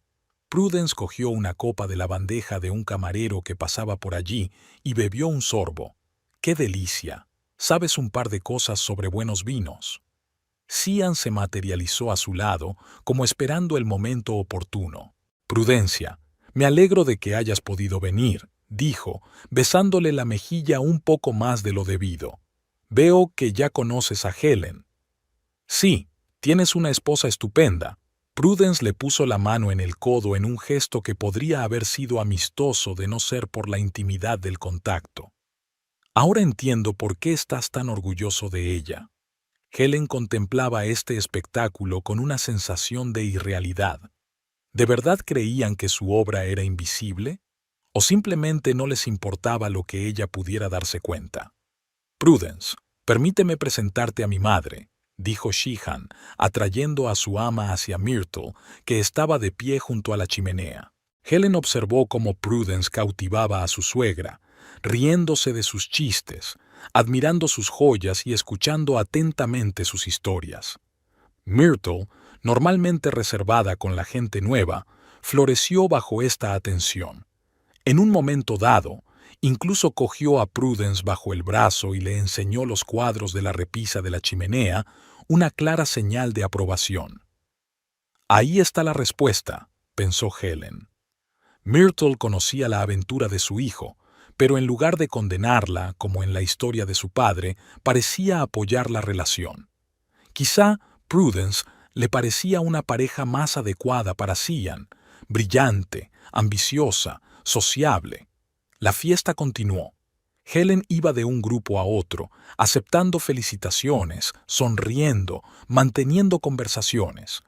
Prudence cogió una copa de la bandeja de un camarero que pasaba por allí y bebió un sorbo. «¡Qué delicia! Sabes un par de cosas sobre buenos vinos». Cian se materializó a su lado, como esperando el momento oportuno. «Prudencia, me alegro de que hayas podido venir», dijo, besándole la mejilla un poco más de lo debido. «Veo que ya conoces a Helen». «Sí, tienes una esposa estupenda». Prudence le puso la mano en el codo en un gesto que podría haber sido amistoso de no ser por la intimidad del contacto. «Ahora entiendo por qué estás tan orgulloso de ella». Helen contemplaba este espectáculo con una sensación de irrealidad. ¿De verdad creían que su obra era invisible? ¿O simplemente no les importaba lo que ella pudiera darse cuenta? «Prudence, permíteme presentarte a mi madre», dijo Sheehan, atrayendo a su ama hacia Myrtle, que estaba de pie junto a la chimenea. Helen observó cómo Prudence cautivaba a su suegra, riéndose de sus chistes, admirando sus joyas y escuchando atentamente sus historias. Myrtle, normalmente reservada con la gente nueva, floreció bajo esta atención. En un momento dado, incluso cogió a Prudence bajo el brazo y le enseñó los cuadros de la repisa de la chimenea, una clara señal de aprobación. «Ahí está la respuesta», pensó Helen. Myrtle conocía la aventura de su hijo, pero en lugar de condenarla, como en la historia de su padre, parecía apoyar la relación. Quizá Prudence le parecía una pareja más adecuada para Cian, brillante, ambiciosa, sociable. La fiesta continuó. Helen iba de un grupo a otro, aceptando felicitaciones, sonriendo, manteniendo conversaciones.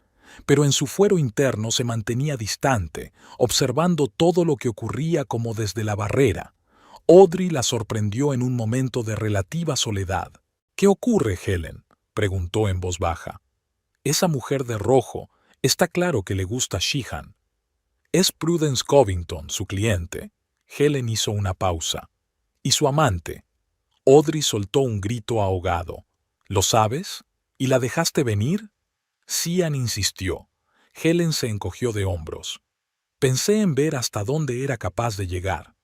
Pero en su fuero interno se mantenía distante, observando todo lo que ocurría como desde la barrera. Audrey la sorprendió en un momento de relativa soledad. «¿Qué ocurre, Helen?», preguntó en voz baja. «Esa mujer de rojo, está claro que le gusta Sheehan». «Es Prudence Covington, su cliente». Helen hizo una pausa. «¿Y su amante?» Audrey soltó un grito ahogado. «¿Lo sabes? ¿Y la dejaste venir?» Cian insistió. Helen se encogió de hombros. «Pensé en ver hasta dónde era capaz de llegar».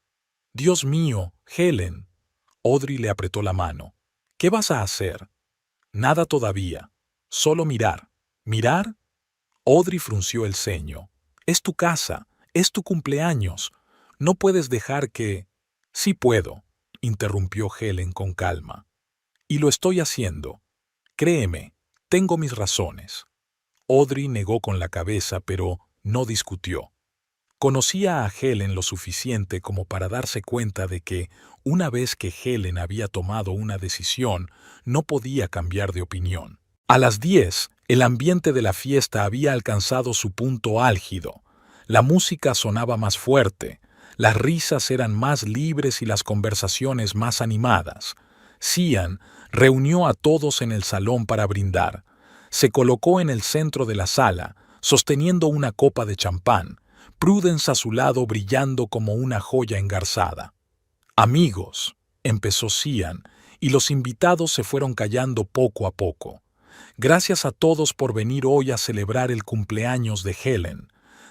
«Dios mío, Helen». Audrey le apretó la mano. «¿Qué vas a hacer?» «Nada todavía. Solo mirar». «¿Mirar?» Audrey frunció el ceño. «Es tu casa, es tu cumpleaños. No puedes dejar que...» «Sí puedo», interrumpió Helen con calma. «Y lo estoy haciendo. Créeme, tengo mis razones». Audrey negó con la cabeza, pero no discutió. Conocía a Helen lo suficiente como para darse cuenta de que, una vez que Helen había tomado una decisión, no podía cambiar de opinión. A las 10, el ambiente de la fiesta había alcanzado su punto álgido. La música sonaba más fuerte, las risas eran más libres y las conversaciones más animadas. Cian reunió a todos en el salón para brindar. Se colocó en el centro de la sala, sosteniendo una copa de champán, Prudence a su lado brillando como una joya engarzada. «Amigos», empezó Cian, y los invitados se fueron callando poco a poco. Gracias a todos por venir hoy a celebrar el cumpleaños de Helen.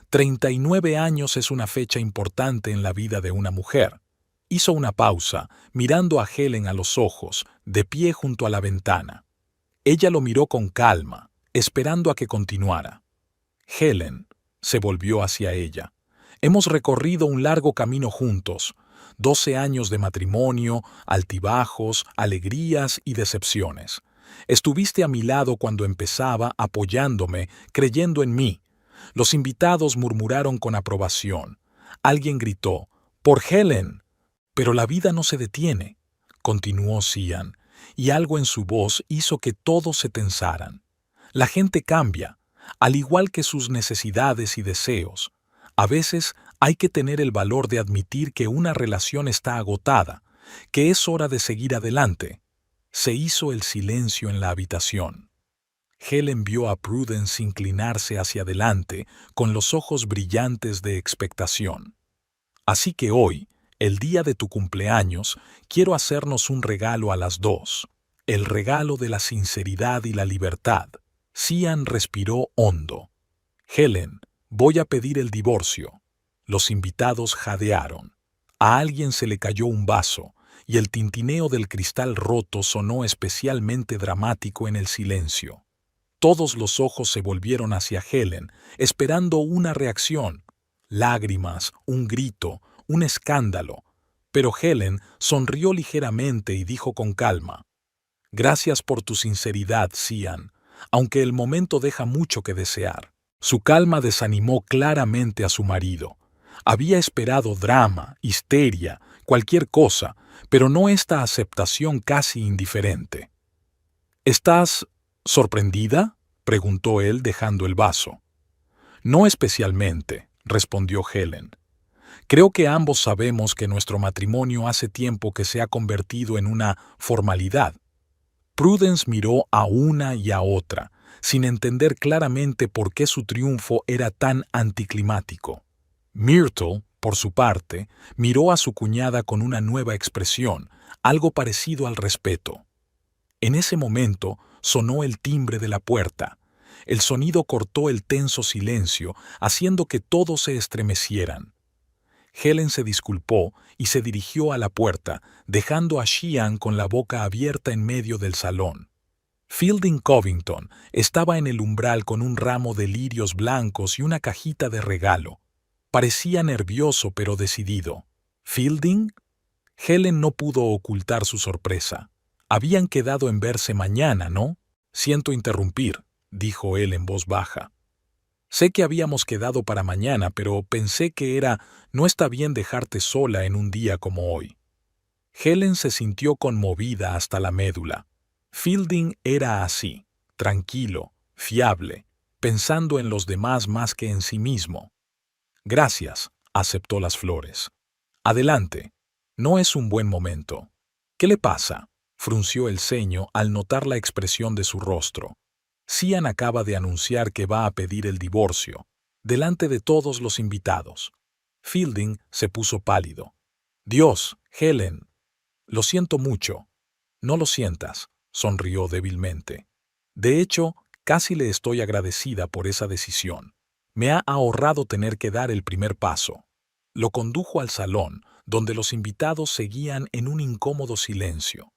39 años es una fecha importante en la vida de una mujer. Hizo una pausa, mirando a Helen a los ojos, de pie junto a la ventana. Ella lo miró con calma, esperando a que continuara. Helen se volvió hacia ella. Hemos recorrido un largo camino juntos, 12 años de matrimonio, altibajos, alegrías y decepciones. Estuviste a mi lado cuando empezaba, apoyándome, creyendo en mí. Los invitados murmuraron con aprobación. Alguien gritó, ¡por Helen! Pero la vida no se detiene, continuó Cian, y algo en su voz hizo que todos se tensaran. La gente cambia, al igual que sus necesidades y deseos. A veces hay que tener el valor de admitir que una relación está agotada, que es hora de seguir adelante. Se hizo el silencio en la habitación. Helen vio a Prudence inclinarse hacia adelante con los ojos brillantes de expectación. Así que hoy, el día de tu cumpleaños, quiero hacernos un regalo a las dos. El regalo de la sinceridad y la libertad. Cian respiró hondo. Helen, voy a pedir el divorcio. Los invitados jadearon. A alguien se le cayó un vaso, y el tintineo del cristal roto sonó especialmente dramático en el silencio. Todos los ojos se volvieron hacia Helen, esperando una reacción. Lágrimas, un grito, un escándalo. Pero Helen sonrió ligeramente y dijo con calma, «Gracias por tu sinceridad, Cian, aunque el momento deja mucho que desear». Su calma desanimó claramente a su marido. Había esperado drama, histeria, cualquier cosa, pero no esta aceptación casi indiferente. «¿Estás sorprendida?», preguntó él dejando el vaso. «No especialmente», respondió Helen. «Creo que ambos sabemos que nuestro matrimonio hace tiempo que se ha convertido en una formalidad». Prudence miró a una y a otra, sin entender claramente por qué su triunfo era tan anticlimático. Myrtle, por su parte, miró a su cuñada con una nueva expresión, algo parecido al respeto. En ese momento sonó el timbre de la puerta. El sonido cortó el tenso silencio, haciendo que todos se estremecieran. Helen se disculpó y se dirigió a la puerta, dejando a Cian con la boca abierta en medio del salón. Fielding Covington estaba en el umbral con un ramo de lirios blancos y una cajita de regalo. Parecía nervioso pero decidido. ¿Fielding? Helen no pudo ocultar su sorpresa. Habían quedado en verse mañana, ¿no? Siento interrumpir, dijo él en voz baja. Sé que habíamos quedado para mañana, pero pensé que no está bien dejarte sola en un día como hoy. Helen se sintió conmovida hasta la médula. Fielding era así, tranquilo, fiable, pensando en los demás más que en sí mismo. Gracias, aceptó las flores. Adelante. No es un buen momento. ¿Qué le pasa? Frunció el ceño al notar la expresión de su rostro. Cian acaba de anunciar que va a pedir el divorcio, delante de todos los invitados. Fielding se puso pálido. Dios, Helen. Lo siento mucho. No lo sientas, sonrió débilmente. De hecho, casi le estoy agradecida por esa decisión. Me ha ahorrado tener que dar el primer paso. Lo condujo al salón, donde los invitados seguían en un incómodo silencio.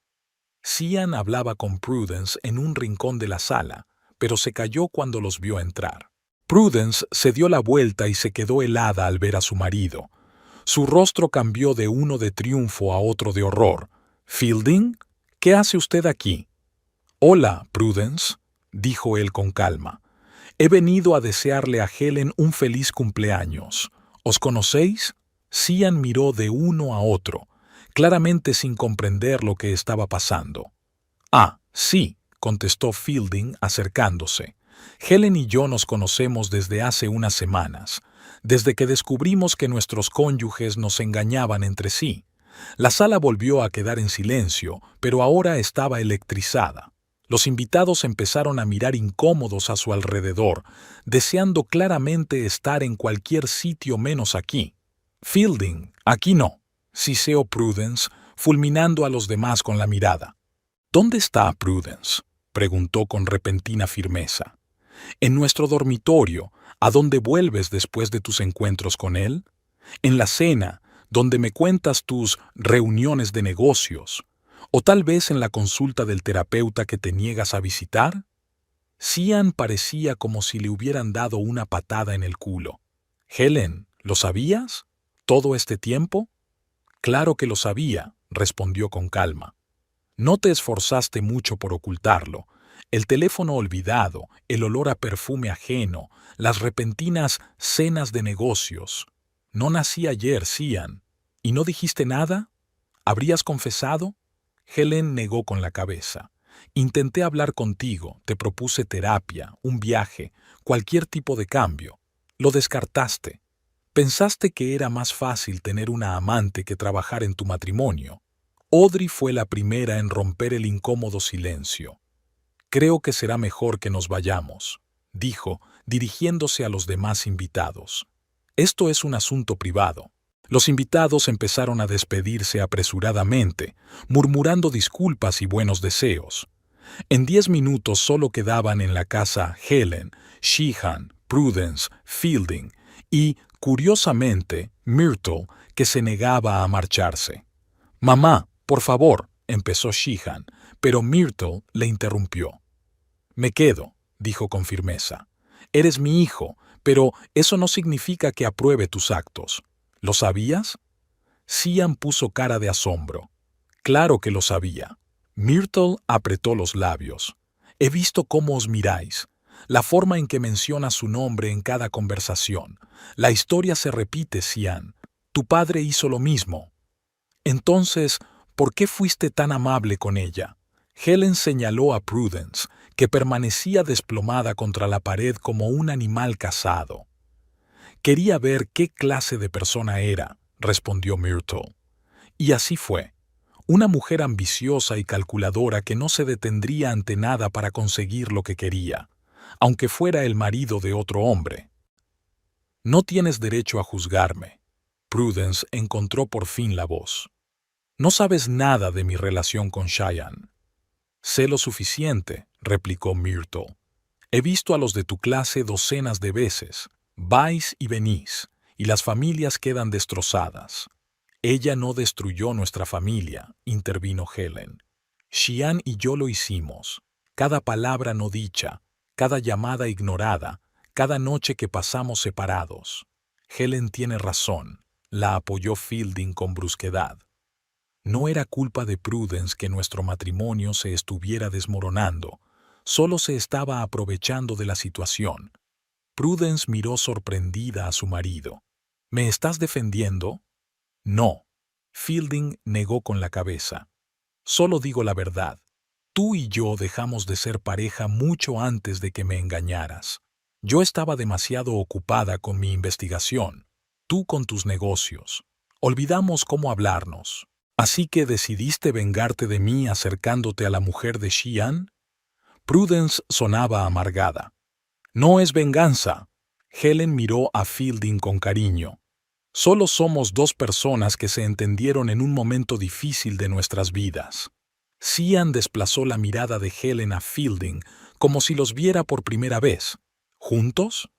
Cian hablaba con Prudence en un rincón de la sala, pero se calló cuando los vio entrar. Prudence se dio la vuelta y se quedó helada al ver a su marido. Su rostro cambió de uno de triunfo a otro de horror. «¿Fielding? ¿Qué hace usted aquí?» «Hola, Prudence», dijo él con calma. «He venido a desearle a Helen un feliz cumpleaños. ¿Os conocéis?» Cian miró de uno a otro, claramente sin comprender lo que estaba pasando. «Ah, sí», contestó Fielding acercándose. «Helen y yo nos conocemos desde hace unas semanas, desde que descubrimos que nuestros cónyuges nos engañaban entre sí. La sala volvió a quedar en silencio, pero ahora estaba electrizada. Los invitados empezaron a mirar incómodos a su alrededor, deseando claramente estar en cualquier sitio menos aquí. «Fielding, aquí no», siseó Prudence, fulminando a los demás con la mirada. «¿Dónde está Prudence?», preguntó con repentina firmeza. ¿En nuestro dormitorio, a dónde vuelves después de tus encuentros con él? ¿En la cena, donde me cuentas tus reuniones de negocios? ¿O tal vez en la consulta del terapeuta que te niegas a visitar? Cian parecía como si le hubieran dado una patada en el culo. Helen, ¿lo sabías? ¿Todo este tiempo? Claro que lo sabía, respondió con calma. No te esforzaste mucho por ocultarlo. El teléfono olvidado, el olor a perfume ajeno, las repentinas cenas de negocios. No nací ayer, Cian. ¿Y no dijiste nada? ¿Habrías confesado? Helen negó con la cabeza. Intenté hablar contigo, te propuse terapia, un viaje, cualquier tipo de cambio. Lo descartaste. Pensaste que era más fácil tener una amante que trabajar en tu matrimonio. Audrey fue la primera en romper el incómodo silencio. Creo que será mejor que nos vayamos, dijo, dirigiéndose a los demás invitados. Esto es un asunto privado. Los invitados empezaron a despedirse apresuradamente, murmurando disculpas y buenos deseos. En 10 minutos solo quedaban en la casa Helen, Sheehan, Prudence, Fielding y, curiosamente, Myrtle, que se negaba a marcharse. «Mamá, por favor», empezó Sheehan, pero Myrtle le interrumpió. «Me quedo», dijo con firmeza. «Eres mi hijo, pero eso no significa que apruebe tus actos. ¿Lo sabías?» Cian puso cara de asombro. «Claro que lo sabía». Myrtle apretó los labios. «He visto cómo os miráis, la forma en que mencionas su nombre en cada conversación. La historia se repite, Cian. Tu padre hizo lo mismo». «Entonces, ¿por qué fuiste tan amable con ella?» Helen señaló a Prudence, que permanecía desplomada contra la pared como un animal cazado. «Quería ver qué clase de persona era», respondió Myrtle. Y así fue. Una mujer ambiciosa y calculadora que no se detendría ante nada para conseguir lo que quería, aunque fuera el marido de otro hombre. «No tienes derecho a juzgarme». Prudence encontró por fin la voz. «No sabes nada de mi relación con Cheyenne». «Sé lo suficiente», replicó Myrtle. «He visto a los de tu clase docenas de veces. Vais y venís, y las familias quedan destrozadas». «Ella no destruyó nuestra familia», intervino Helen. «Xian y yo lo hicimos. Cada palabra no dicha, cada llamada ignorada, cada noche que pasamos separados». «Helen tiene razón», la apoyó Fielding con brusquedad. No era culpa de Prudence que nuestro matrimonio se estuviera desmoronando, solo se estaba aprovechando de la situación. Prudence miró sorprendida a su marido. «¿Me estás defendiendo?» «No». Fielding negó con la cabeza. «Solo digo la verdad. Tú y yo dejamos de ser pareja mucho antes de que me engañaras. Yo estaba demasiado ocupada con mi investigación, tú con tus negocios. Olvidamos cómo hablarnos. ¿Así que decidiste vengarte de mí acercándote a la mujer de Xian?» Prudence sonaba amargada. «No es venganza». Helen miró a Fielding con cariño. «Solo somos dos personas que se entendieron en un momento difícil de nuestras vidas». Cian desplazó la mirada de Helen a Fielding como si los viera por primera vez. «¿Juntos?»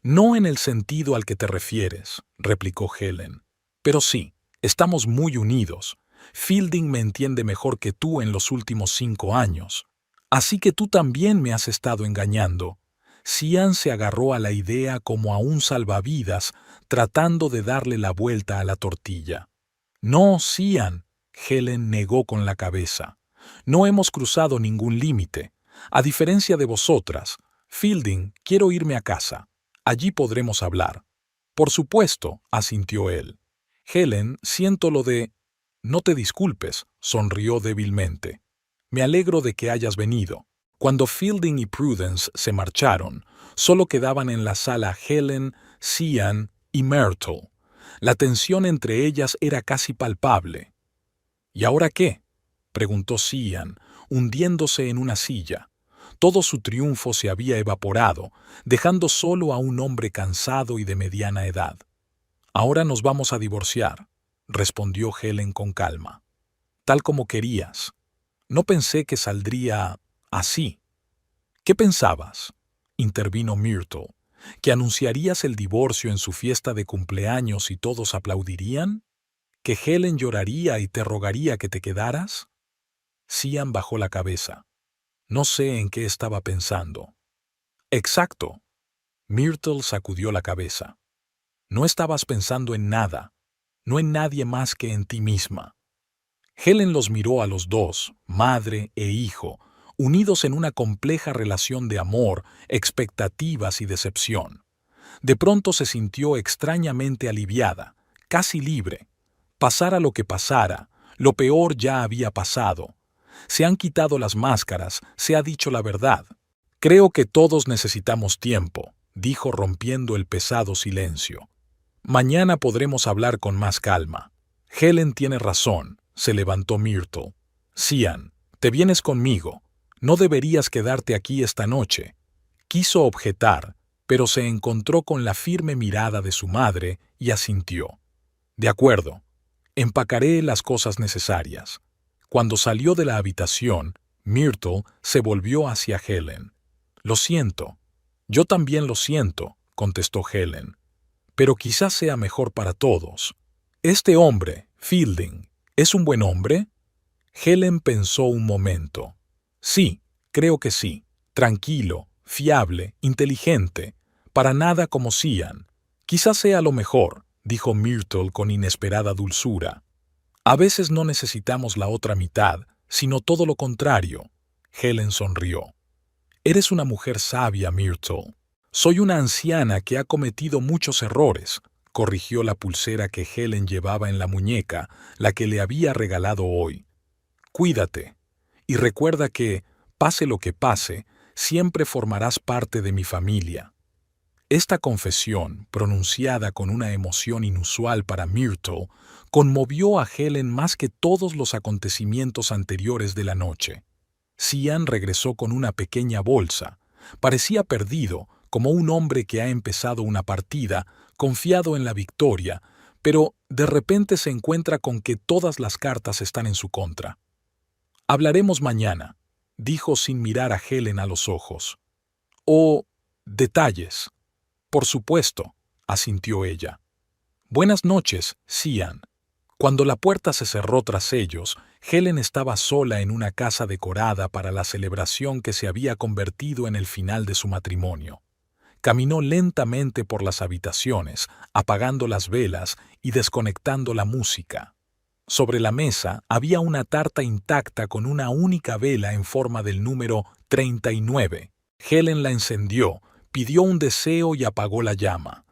«No en el sentido al que te refieres», replicó Helen. «Pero sí, estamos muy unidos. Fielding me entiende mejor que tú en los últimos 5 años. Así que tú también me has estado engañando». Cian se agarró a la idea como a un salvavidas, tratando de darle la vuelta a la tortilla. «No, Cian», Helen negó con la cabeza. «No hemos cruzado ningún límite. A diferencia de vosotras, Fielding, quiero irme a casa. Allí podremos hablar». «Por supuesto», asintió él. «Helen, siento lo de...» «No te disculpes», sonrió débilmente. «Me alegro de que hayas venido». Cuando Fielding y Prudence se marcharon, solo quedaban en la sala Helen, Cian y Myrtle. La tensión entre ellas era casi palpable. «¿Y ahora qué?», preguntó Cian, hundiéndose en una silla. Todo su triunfo se había evaporado, dejando solo a un hombre cansado y de mediana edad. «Ahora nos vamos a divorciar», respondió Helen con calma. «Tal como querías. No pensé que saldría así». ¿Qué pensabas?, intervino Myrtle. ¿Que anunciarías el divorcio en su fiesta de cumpleaños y todos aplaudirían? ¿Que Helen lloraría y te rogaría que te quedaras? Cian bajó la cabeza. No sé en qué estaba pensando. Exacto. Myrtle sacudió la cabeza. No estabas pensando en nada, no en nadie más que en ti misma. Helen los miró a los dos, madre e hijo, unidos en una compleja relación de amor, expectativas y decepción. De pronto se sintió extrañamente aliviada, casi libre. Pasara lo que pasara, lo peor ya había pasado. Se han quitado las máscaras, se ha dicho la verdad. Creo que todos necesitamos tiempo, dijo rompiendo el pesado silencio. Mañana podremos hablar con más calma. Helen tiene razón, se levantó Myrtle. Cian, te vienes conmigo. No deberías quedarte aquí esta noche. Quiso objetar, pero se encontró con la firme mirada de su madre y asintió. De acuerdo, empacaré las cosas necesarias. Cuando salió de la habitación, Myrtle se volvió hacia Helen. Lo siento. Yo también lo siento, contestó Helen. Pero quizás sea mejor para todos. Este hombre, Fielding, ¿es un buen hombre? Helen pensó un momento. Sí, creo que sí. Tranquilo, fiable, inteligente. Para nada como Cian. Quizás sea lo mejor, dijo Myrtle con inesperada dulzura. A veces no necesitamos la otra mitad, sino todo lo contrario. Helen sonrió. Eres una mujer sabia, Myrtle. Soy una anciana que ha cometido muchos errores, corrigió la pulsera que Helen llevaba en la muñeca, la que le había regalado hoy. Cuídate, y recuerda que, pase lo que pase, siempre formarás parte de mi familia. Esta confesión, pronunciada con una emoción inusual para Myrtle, conmovió a Helen más que todos los acontecimientos anteriores de la noche. Cian regresó con una pequeña bolsa. Parecía perdido, como un hombre que ha empezado una partida, confiado en la victoria, pero de repente se encuentra con que todas las cartas están en su contra. Hablaremos mañana, dijo sin mirar a Helen a los ojos. Detalles. Por supuesto, asintió ella. Buenas noches, Cian. Cuando la puerta se cerró tras ellos, Helen estaba sola en una casa decorada para la celebración que se había convertido en el final de su matrimonio. Caminó lentamente por las habitaciones, apagando las velas y desconectando la música. Sobre la mesa había una tarta intacta con una única vela en forma del número 39. Helen la encendió, pidió un deseo y apagó la llama.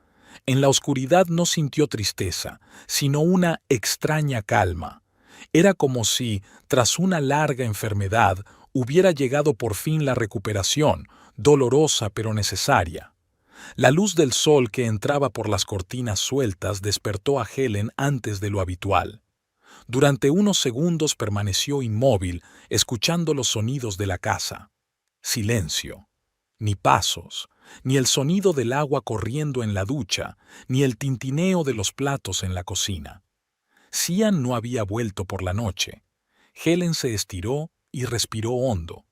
En la oscuridad no sintió tristeza, sino una extraña calma. Era como si, tras una larga enfermedad, hubiera llegado por fin la recuperación, dolorosa pero necesaria. La luz del sol que entraba por las cortinas sueltas despertó a Helen antes de lo habitual. Durante unos segundos permaneció inmóvil, escuchando los sonidos de la casa. Silencio. Ni pasos, ni el sonido del agua corriendo en la ducha, ni el tintineo de los platos en la cocina. Cian no había vuelto por la noche. Helen se estiró y respiró hondo.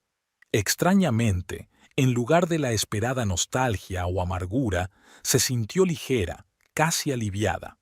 Extrañamente, en lugar de la esperada nostalgia o amargura, se sintió ligera, casi aliviada.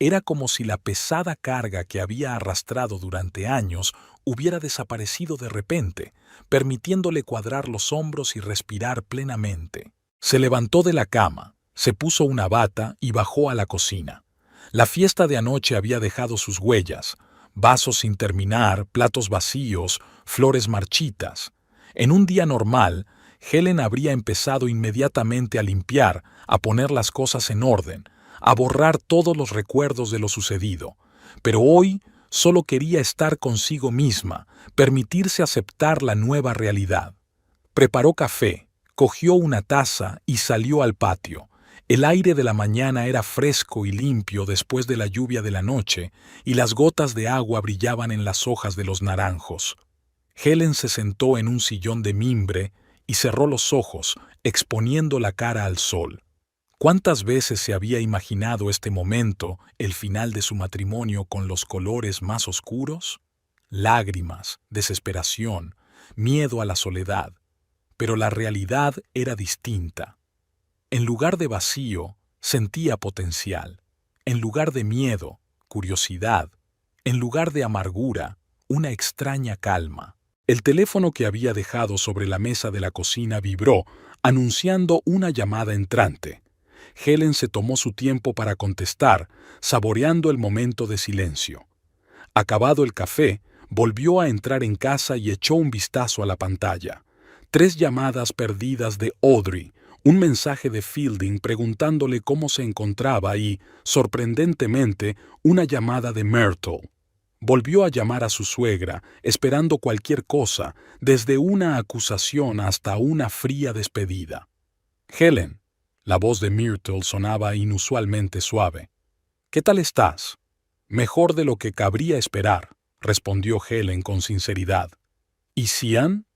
Era como si la pesada carga que había arrastrado durante años hubiera desaparecido de repente, permitiéndole cuadrar los hombros y respirar plenamente. Se levantó de la cama, se puso una bata y bajó a la cocina. La fiesta de anoche había dejado sus huellas: vasos sin terminar, platos vacíos, flores marchitas. En un día normal, Helen habría empezado inmediatamente a limpiar, a poner las cosas en orden, a borrar todos los recuerdos de lo sucedido. Pero hoy solo quería estar consigo misma, permitirse aceptar la nueva realidad. Preparó café, cogió una taza y salió al patio. El aire de la mañana era fresco y limpio después de la lluvia de la noche, y las gotas de agua brillaban en las hojas de los naranjos. Helen se sentó en un sillón de mimbre y cerró los ojos, exponiendo la cara al sol. ¿Cuántas veces se había imaginado este momento, el final de su matrimonio, con los colores más oscuros? Lágrimas, desesperación, miedo a la soledad. pero la realidad era distinta. En lugar de vacío, sentía potencial. En lugar de miedo, curiosidad. En lugar de amargura, una extraña calma. El teléfono que había dejado sobre la mesa de la cocina vibró, anunciando una llamada entrante. Helen se tomó su tiempo para contestar, saboreando el momento de silencio. Acabado el café, volvió a entrar en casa y echó un vistazo a la pantalla. 3 llamadas perdidas de Audrey, un mensaje de Fielding preguntándole cómo se encontraba y, sorprendentemente, una llamada de Myrtle. Volvió a llamar a su suegra, esperando cualquier cosa, desde una acusación hasta una fría despedida. «Helen», la voz de Myrtle sonaba inusualmente suave. «¿Qué tal estás?» «Mejor de lo que cabría esperar», respondió Helen con sinceridad. «¿Y Cian?»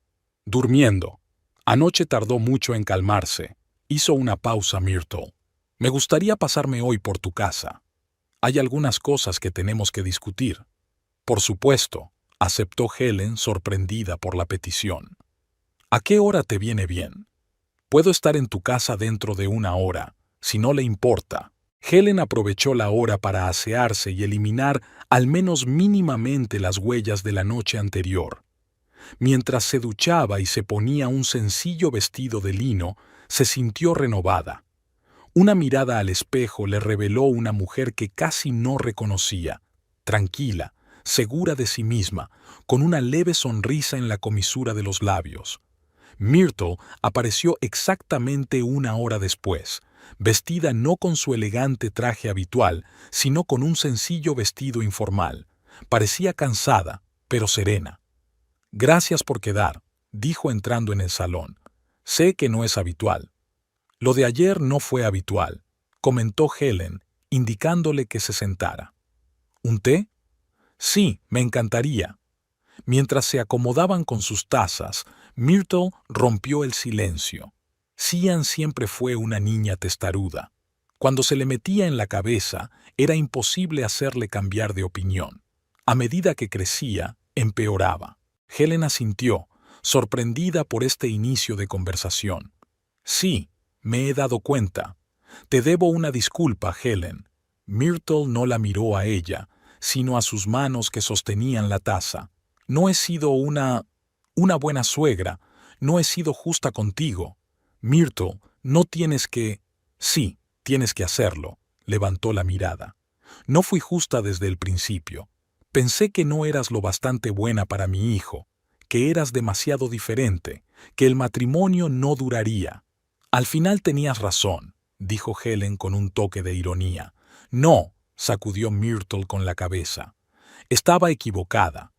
«Durmiendo. Anoche tardó mucho en calmarse». Hizo una pausa Myrtle. «Me gustaría pasarme hoy por tu casa. Hay algunas cosas que tenemos que discutir». «Por supuesto», aceptó Helen, sorprendida por la petición. «¿A qué hora te viene bien?» «Puedo estar en tu casa dentro de 1 hora, si no le importa». Helen aprovechó la hora para asearse y eliminar al menos mínimamente las huellas de la noche anterior. Mientras se duchaba y se ponía un sencillo vestido de lino, se sintió renovada. Una mirada al espejo le reveló una mujer que casi no reconocía, tranquila, segura de sí misma, con una leve sonrisa en la comisura de los labios. Myrtle apareció exactamente 1 hora después, vestida no con su elegante traje habitual, sino con un sencillo vestido informal. Parecía cansada, pero serena. «Gracias por quedar», dijo entrando en el salón. «Sé que no es habitual». «Lo de ayer no fue habitual», comentó Helen, indicándole que se sentara. «¿Un té?» «Sí, me encantaría». Mientras se acomodaban con sus tazas, Myrtle rompió el silencio. Cian siempre fue una niña testaruda. Cuando se le metía en la cabeza, era imposible hacerle cambiar de opinión. A medida que crecía, empeoraba. Helen asintió, sorprendida por este inicio de conversación. «Sí, me he dado cuenta. Te debo una disculpa, Helen». Myrtle no la miró a ella, sino a sus manos que sostenían la taza. «No he sido una buena suegra, no he sido justa contigo». «Myrtle, no tienes que...» «Sí, tienes que hacerlo», levantó la mirada. «No fui justa desde el principio. Pensé que no eras lo bastante buena para mi hijo, que eras demasiado diferente, que el matrimonio no duraría». «Al final tenías razón», dijo Helen con un toque de ironía. «No», sacudió Myrtle con la cabeza. «Estaba equivocada.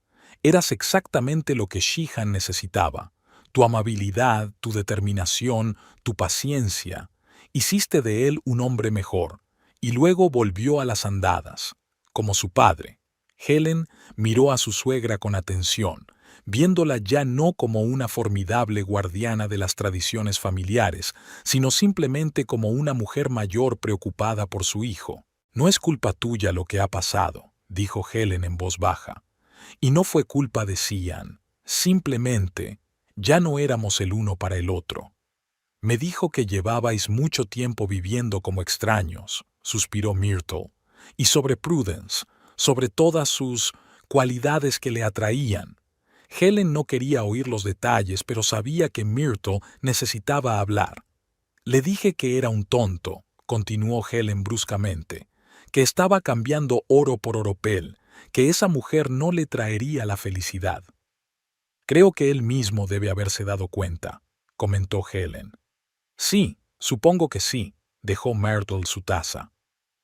Eras exactamente lo que Sheehan necesitaba. Tu amabilidad, tu determinación, tu paciencia. Hiciste de él un hombre mejor». Y luego volvió a las andadas, como su padre. Helen miró a su suegra con atención, viéndola ya no como una formidable guardiana de las tradiciones familiares, sino simplemente como una mujer mayor preocupada por su hijo. «No es culpa tuya lo que ha pasado», dijo Helen en voz baja. «Y no fue culpa de Cian. Simplemente, ya no éramos el uno para el otro». «Me dijo que llevabais mucho tiempo viviendo como extraños», suspiró Myrtle. «Y sobre Prudence, sobre todas sus cualidades que le atraían». Helen no quería oír los detalles, pero sabía que Myrtle necesitaba hablar. «Le dije que era un tonto», continuó Helen bruscamente, «que estaba cambiando oro por oropel, que esa mujer no le traería la felicidad». «Creo que él mismo debe haberse dado cuenta», comentó Helen. «Sí, supongo que sí», dejó Myrtle su taza.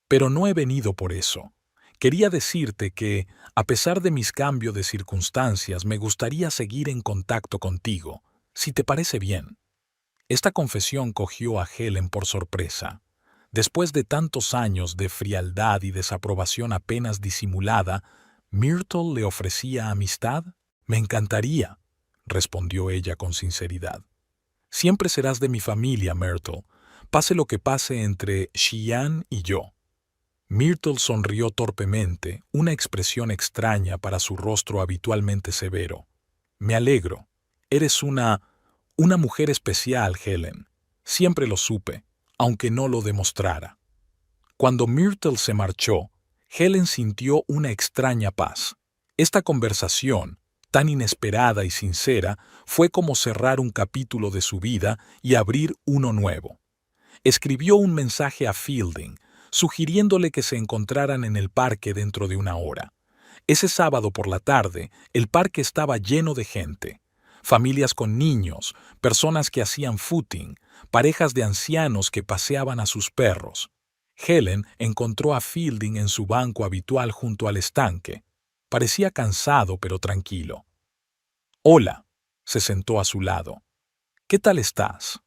«Pero no he venido por eso. Quería decirte que, a pesar de mis cambios de circunstancias, me gustaría seguir en contacto contigo, si te parece bien». Esta confesión cogió a Helen por sorpresa. Después de tantos años de frialdad y desaprobación apenas disimulada, ¿Myrtle le ofrecía amistad? «Me encantaría», respondió ella con sinceridad. «Siempre serás de mi familia, Myrtle, pase lo que pase entre Sheehan y yo». Myrtle sonrió torpemente, una expresión extraña para su rostro habitualmente severo. «Me alegro. Eres una Una mujer especial, Helen. Siempre lo supe, aunque no lo demostrara. Cuando Myrtle se marchó, Helen sintió una extraña paz. Esta conversación, tan inesperada y sincera, fue como cerrar un capítulo de su vida y abrir uno nuevo. Escribió un mensaje a Fielding, sugiriéndole que se encontraran en el parque dentro de una hora. Ese sábado por la tarde, el parque estaba lleno de gente. Familias con niños, personas que hacían footing, parejas de ancianos que paseaban a sus perros. Helen encontró a Fielding en su banco habitual junto al estanque. Parecía cansado pero tranquilo. «Hola», se sentó a su lado. «¿Qué tal estás?»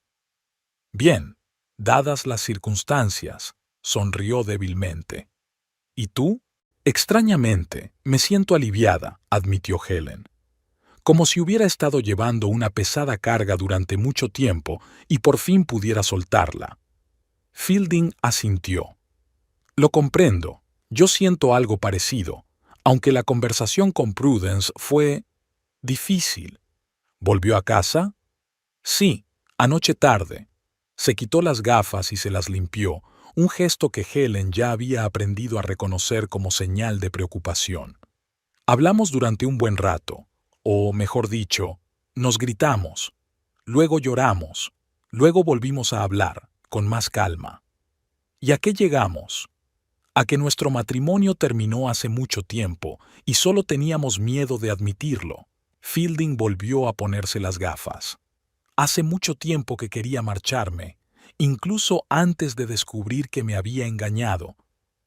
«Bien, dadas las circunstancias», sonrió débilmente. «¿Y tú?» «Extrañamente, me siento aliviada», admitió Helen. Como si hubiera estado llevando una pesada carga durante mucho tiempo y por fin pudiera soltarla. Fielding asintió. «Lo comprendo. Yo siento algo parecido, aunque la conversación con Prudence fue difícil». «¿Volvió a casa?» «Sí, anoche tarde». Se quitó las gafas y se las limpió, un gesto que Helen ya había aprendido a reconocer como señal de preocupación. Hablamos durante un buen rato, o mejor dicho, nos gritamos. Luego lloramos. Luego volvimos a hablar, con más calma. ¿Y a qué llegamos? A que nuestro matrimonio terminó hace mucho tiempo y solo teníamos miedo de admitirlo. Fielding volvió a ponerse las gafas. Hace mucho tiempo que quería marcharme, incluso antes de descubrir que me había engañado.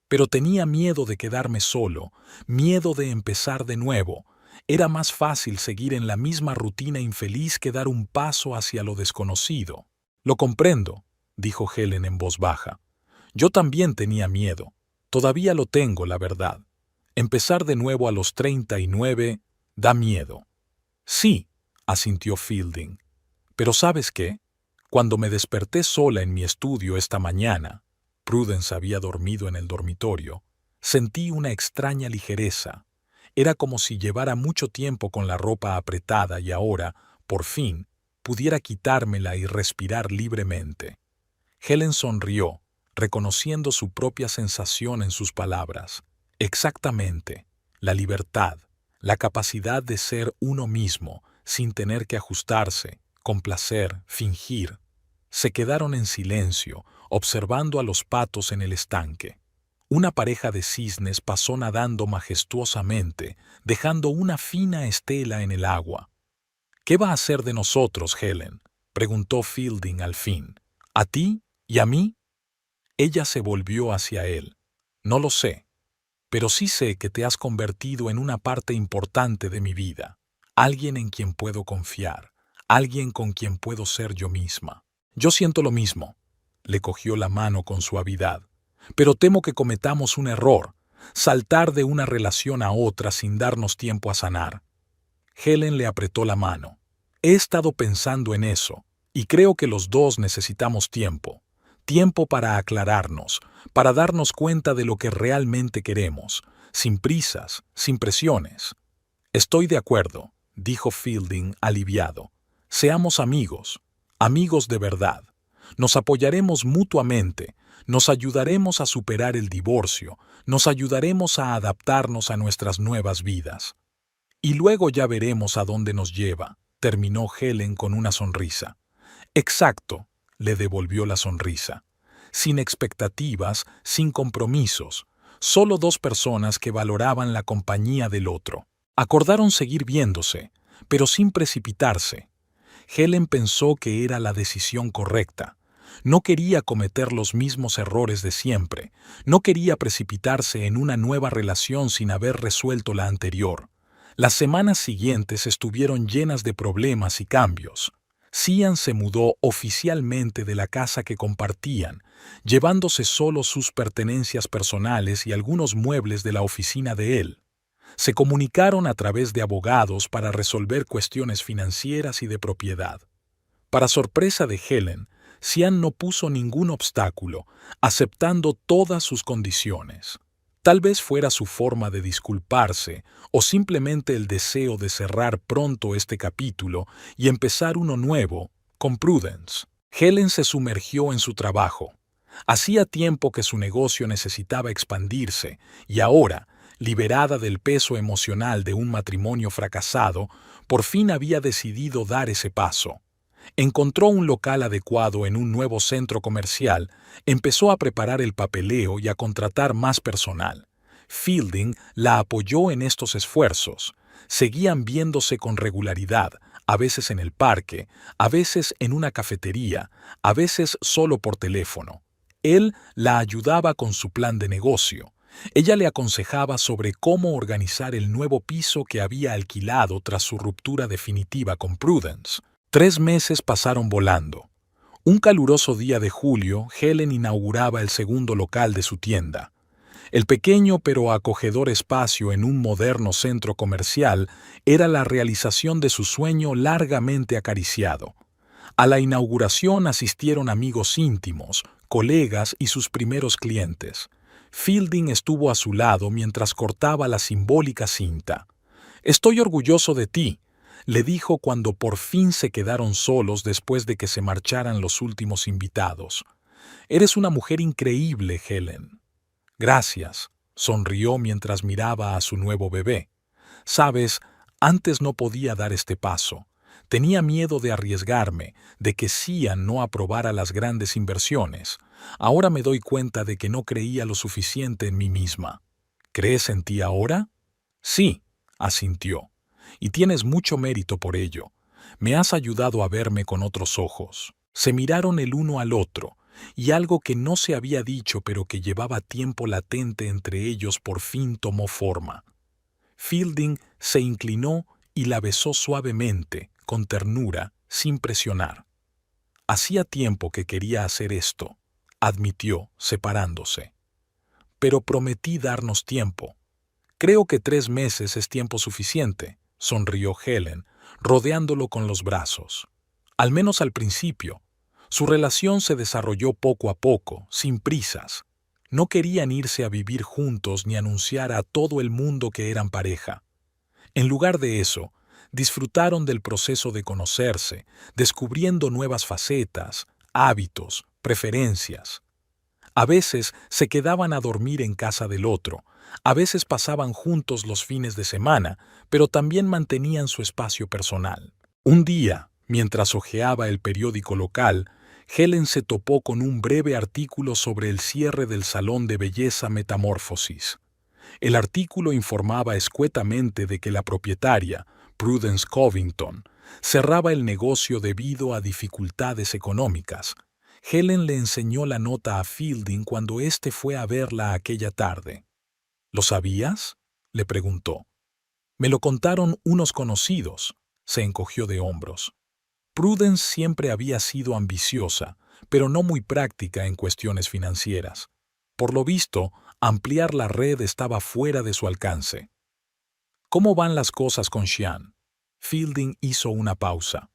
Pero tenía miedo de quedarme solo, miedo de empezar de nuevo. Era más fácil seguir en la misma rutina infeliz que dar un paso hacia lo desconocido. «Lo comprendo», dijo Helen en voz baja. «Yo también tenía miedo. Todavía lo tengo, la verdad. Empezar de nuevo a los 39 da miedo». «Sí», asintió Fielding. «Pero ¿sabes qué? Cuando me desperté sola en mi estudio esta mañana», Prudence había dormido en el dormitorio, sentí una extraña ligereza. Era como si llevara mucho tiempo con la ropa apretada y ahora, por fin, pudiera quitármela y respirar libremente. Helen sonrió, reconociendo su propia sensación en sus palabras. Exactamente, la libertad, la capacidad de ser uno mismo, sin tener que ajustarse, complacer, fingir. Se quedaron en silencio, observando a los patos en el estanque. Una pareja de cisnes pasó nadando majestuosamente, dejando una fina estela en el agua. «¿Qué va a hacer de nosotros, Helen?», preguntó Fielding al fin. «¿A ti y a mí?» Ella se volvió hacia él. «No lo sé, pero sí sé que te has convertido en una parte importante de mi vida, alguien en quien puedo confiar, alguien con quien puedo ser yo misma». «Yo siento lo mismo», le cogió la mano con suavidad. «Pero temo que cometamos un error, saltar de una relación a otra sin darnos tiempo a sanar». Helen le apretó la mano. «He estado pensando en eso, y creo que los dos necesitamos tiempo. Tiempo para aclararnos, para darnos cuenta de lo que realmente queremos, sin prisas, sin presiones». «Estoy de acuerdo», dijo Fielding aliviado. «Seamos amigos, amigos de verdad. Nos apoyaremos mutuamente, nos ayudaremos a superar el divorcio, nos ayudaremos a adaptarnos a nuestras nuevas vidas. Y luego ya veremos a dónde nos lleva», terminó Helen con una sonrisa. «Exacto», le devolvió la sonrisa. Sin expectativas, sin compromisos, solo dos personas que valoraban la compañía del otro. Acordaron seguir viéndose, pero sin precipitarse. Helen pensó que era la decisión correcta. No quería cometer los mismos errores de siempre. No quería precipitarse en una nueva relación sin haber resuelto la anterior. Las semanas siguientes estuvieron llenas de problemas y cambios. Cian se mudó oficialmente de la casa que compartían, llevándose solo sus pertenencias personales y algunos muebles de la oficina de él. Se comunicaron a través de abogados para resolver cuestiones financieras y de propiedad. Para sorpresa de Helen, Cian no puso ningún obstáculo, aceptando todas sus condiciones. Tal vez fuera su forma de disculparse o simplemente el deseo de cerrar pronto este capítulo y empezar uno nuevo, con Prudence. Helen se sumergió en su trabajo. Hacía tiempo que su negocio necesitaba expandirse y ahora, liberada del peso emocional de un matrimonio fracasado, por fin había decidido dar ese paso. Encontró un local adecuado en un nuevo centro comercial, empezó a preparar el papeleo y a contratar más personal. Fielding la apoyó en estos esfuerzos. Seguían viéndose con regularidad, a veces en el parque, a veces en una cafetería, a veces solo por teléfono. Él la ayudaba con su plan de negocio. Ella le aconsejaba sobre cómo organizar el nuevo piso que había alquilado tras su ruptura definitiva con Prudence. 3 meses pasaron volando. Un caluroso día de julio, Helen inauguraba el segundo local de su tienda. El pequeño pero acogedor espacio en un moderno centro comercial era la realización de su sueño largamente acariciado. A la inauguración asistieron amigos íntimos, colegas y sus primeros clientes. Fielding estuvo a su lado mientras cortaba la simbólica cinta. «Estoy orgulloso de ti», le dijo cuando por fin se quedaron solos después de que se marcharan los últimos invitados. «Eres una mujer increíble, Helen». «Gracias», sonrió mientras miraba a su nuevo bebé. «Sabes, antes no podía dar este paso. Tenía miedo de arriesgarme, de que Cian no aprobara las grandes inversiones. Ahora me doy cuenta de que no creía lo suficiente en mí misma». «¿Crees en ti ahora?» «Sí», asintió. «Y tienes mucho mérito por ello. Me has ayudado a verme con otros ojos». Se miraron el uno al otro, y algo que no se había dicho pero que llevaba tiempo latente entre ellos por fin tomó forma. Fielding se inclinó y la besó suavemente, con ternura, sin presionar. «Hacía tiempo que quería hacer esto», admitió, separándose. «Pero prometí darnos tiempo». «Creo que 3 meses es tiempo suficiente», sonrió Helen, rodeándolo con los brazos. «Al menos al principio». Su relación se desarrolló poco a poco, sin prisas. No querían irse a vivir juntos ni anunciar a todo el mundo que eran pareja. En lugar de eso, disfrutaron del proceso de conocerse, descubriendo nuevas facetas, hábitos, preferencias. A veces se quedaban a dormir en casa del otro, a veces pasaban juntos los fines de semana, pero también mantenían su espacio personal. Un día, mientras hojeaba el periódico local, Helen se topó con un breve artículo sobre el cierre del salón de belleza Metamorphosis. El artículo informaba escuetamente de que la propietaria, Prudence Covington, cerraba el negocio debido a dificultades económicas. Helen le enseñó la nota a Fielding cuando éste fue a verla aquella tarde. «¿Lo sabías?», le preguntó. «Me lo contaron unos conocidos», se encogió de hombros. Prudence siempre había sido ambiciosa, pero no muy práctica en cuestiones financieras. Por lo visto, ampliar la red estaba fuera de su alcance. «¿Cómo van las cosas con Cian?». Fielding hizo una pausa.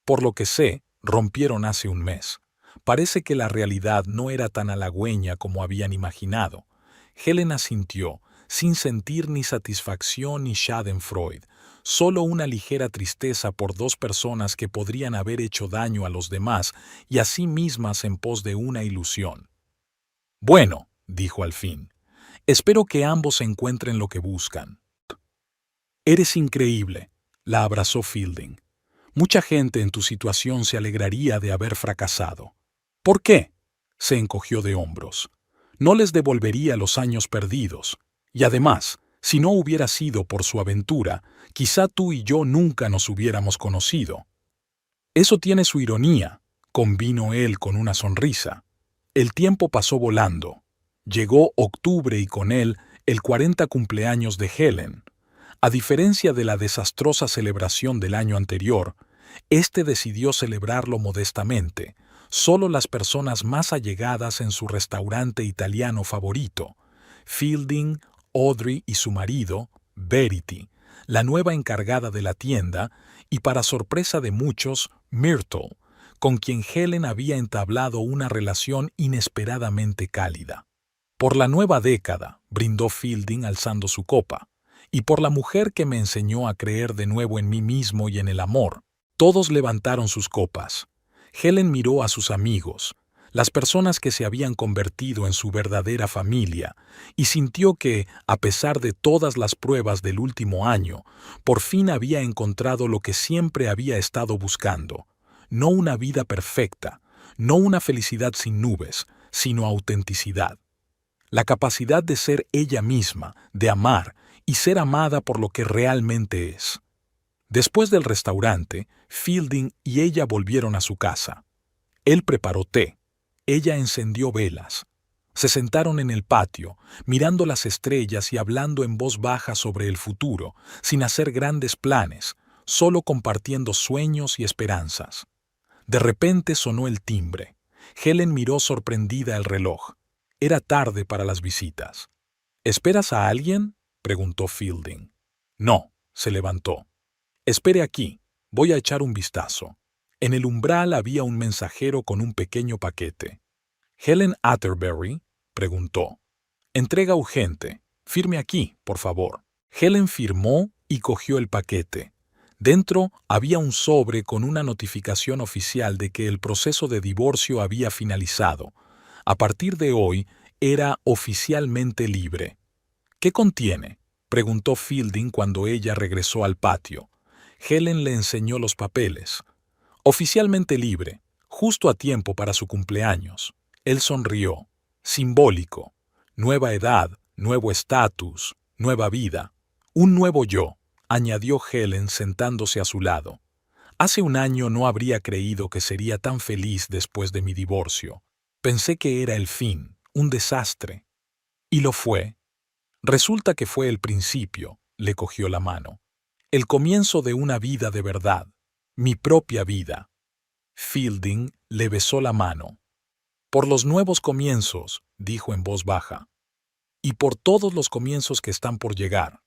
«Por lo que sé, rompieron hace un mes. Parece que la realidad no era tan halagüeña como habían imaginado». Helen asintió, sin sentir ni satisfacción ni schadenfreude, solo una ligera tristeza por 2 personas que podrían haber hecho daño a los demás y a sí mismas en pos de una ilusión. «Bueno», dijo al fin, «espero que ambos encuentren lo que buscan». «Eres increíble», la abrazó Fielding. «Mucha gente en tu situación se alegraría de haber fracasado». «¿Por qué?», se encogió de hombros. «No les devolvería los años perdidos. Y además, si no hubiera sido por su aventura, quizá tú y yo nunca nos hubiéramos conocido». «Eso tiene su ironía», convino él con una sonrisa. El tiempo pasó volando. Llegó octubre y con él el 40 cumpleaños de Helen. A diferencia de la desastrosa celebración del año anterior, este decidió celebrarlo modestamente, solo las personas más allegadas en su restaurante italiano favorito, Fielding, Audrey y su marido, Verity, la nueva encargada de la tienda, y para sorpresa de muchos, Myrtle, con quien Helen había entablado una relación inesperadamente cálida. «Por la nueva década», brindó Fielding alzando su copa, «y por la mujer que me enseñó a creer de nuevo en mí mismo y en el amor». Todos levantaron sus copas. Helen miró a sus amigos, las personas que se habían convertido en su verdadera familia, y sintió que, a pesar de todas las pruebas del último año, por fin había encontrado lo que siempre había estado buscando: no una vida perfecta, no una felicidad sin nubes, sino autenticidad. La capacidad de ser ella misma, de amar y ser amada por lo que realmente es. Después del restaurante, Fielding y ella volvieron a su casa. Él preparó té. Ella encendió velas. Se sentaron en el patio, mirando las estrellas y hablando en voz baja sobre el futuro, sin hacer grandes planes, solo compartiendo sueños y esperanzas. De repente sonó el timbre. Helen miró sorprendida el reloj. Era tarde para las visitas. ¿Esperas a alguien?, preguntó Fielding. No, se levantó. Espere aquí, voy a echar un vistazo. En el umbral había un mensajero con un pequeño paquete. «¿Helen Atterbury?», preguntó. «Entrega urgente. Firme aquí, por favor». Helen firmó y cogió el paquete. Dentro había un sobre con una notificación oficial de que el proceso de divorcio había finalizado. A partir de hoy, era oficialmente libre. «¿Qué contiene?», preguntó Fielding cuando ella regresó al patio. Helen le enseñó los papeles. «Oficialmente libre, justo a tiempo para su cumpleaños». Él sonrió. «Simbólico. Nueva edad, nuevo estatus, nueva vida. Un nuevo yo», añadió Helen sentándose a su lado. «Hace un año no habría creído que sería tan feliz después de mi divorcio. Pensé que era el fin, un desastre. Y lo fue. Resulta que fue el principio», le cogió la mano. «El comienzo de una vida de verdad. Mi propia vida». Fielding le besó la mano. «Por los nuevos comienzos», dijo en voz baja. «Y por todos los comienzos que están por llegar».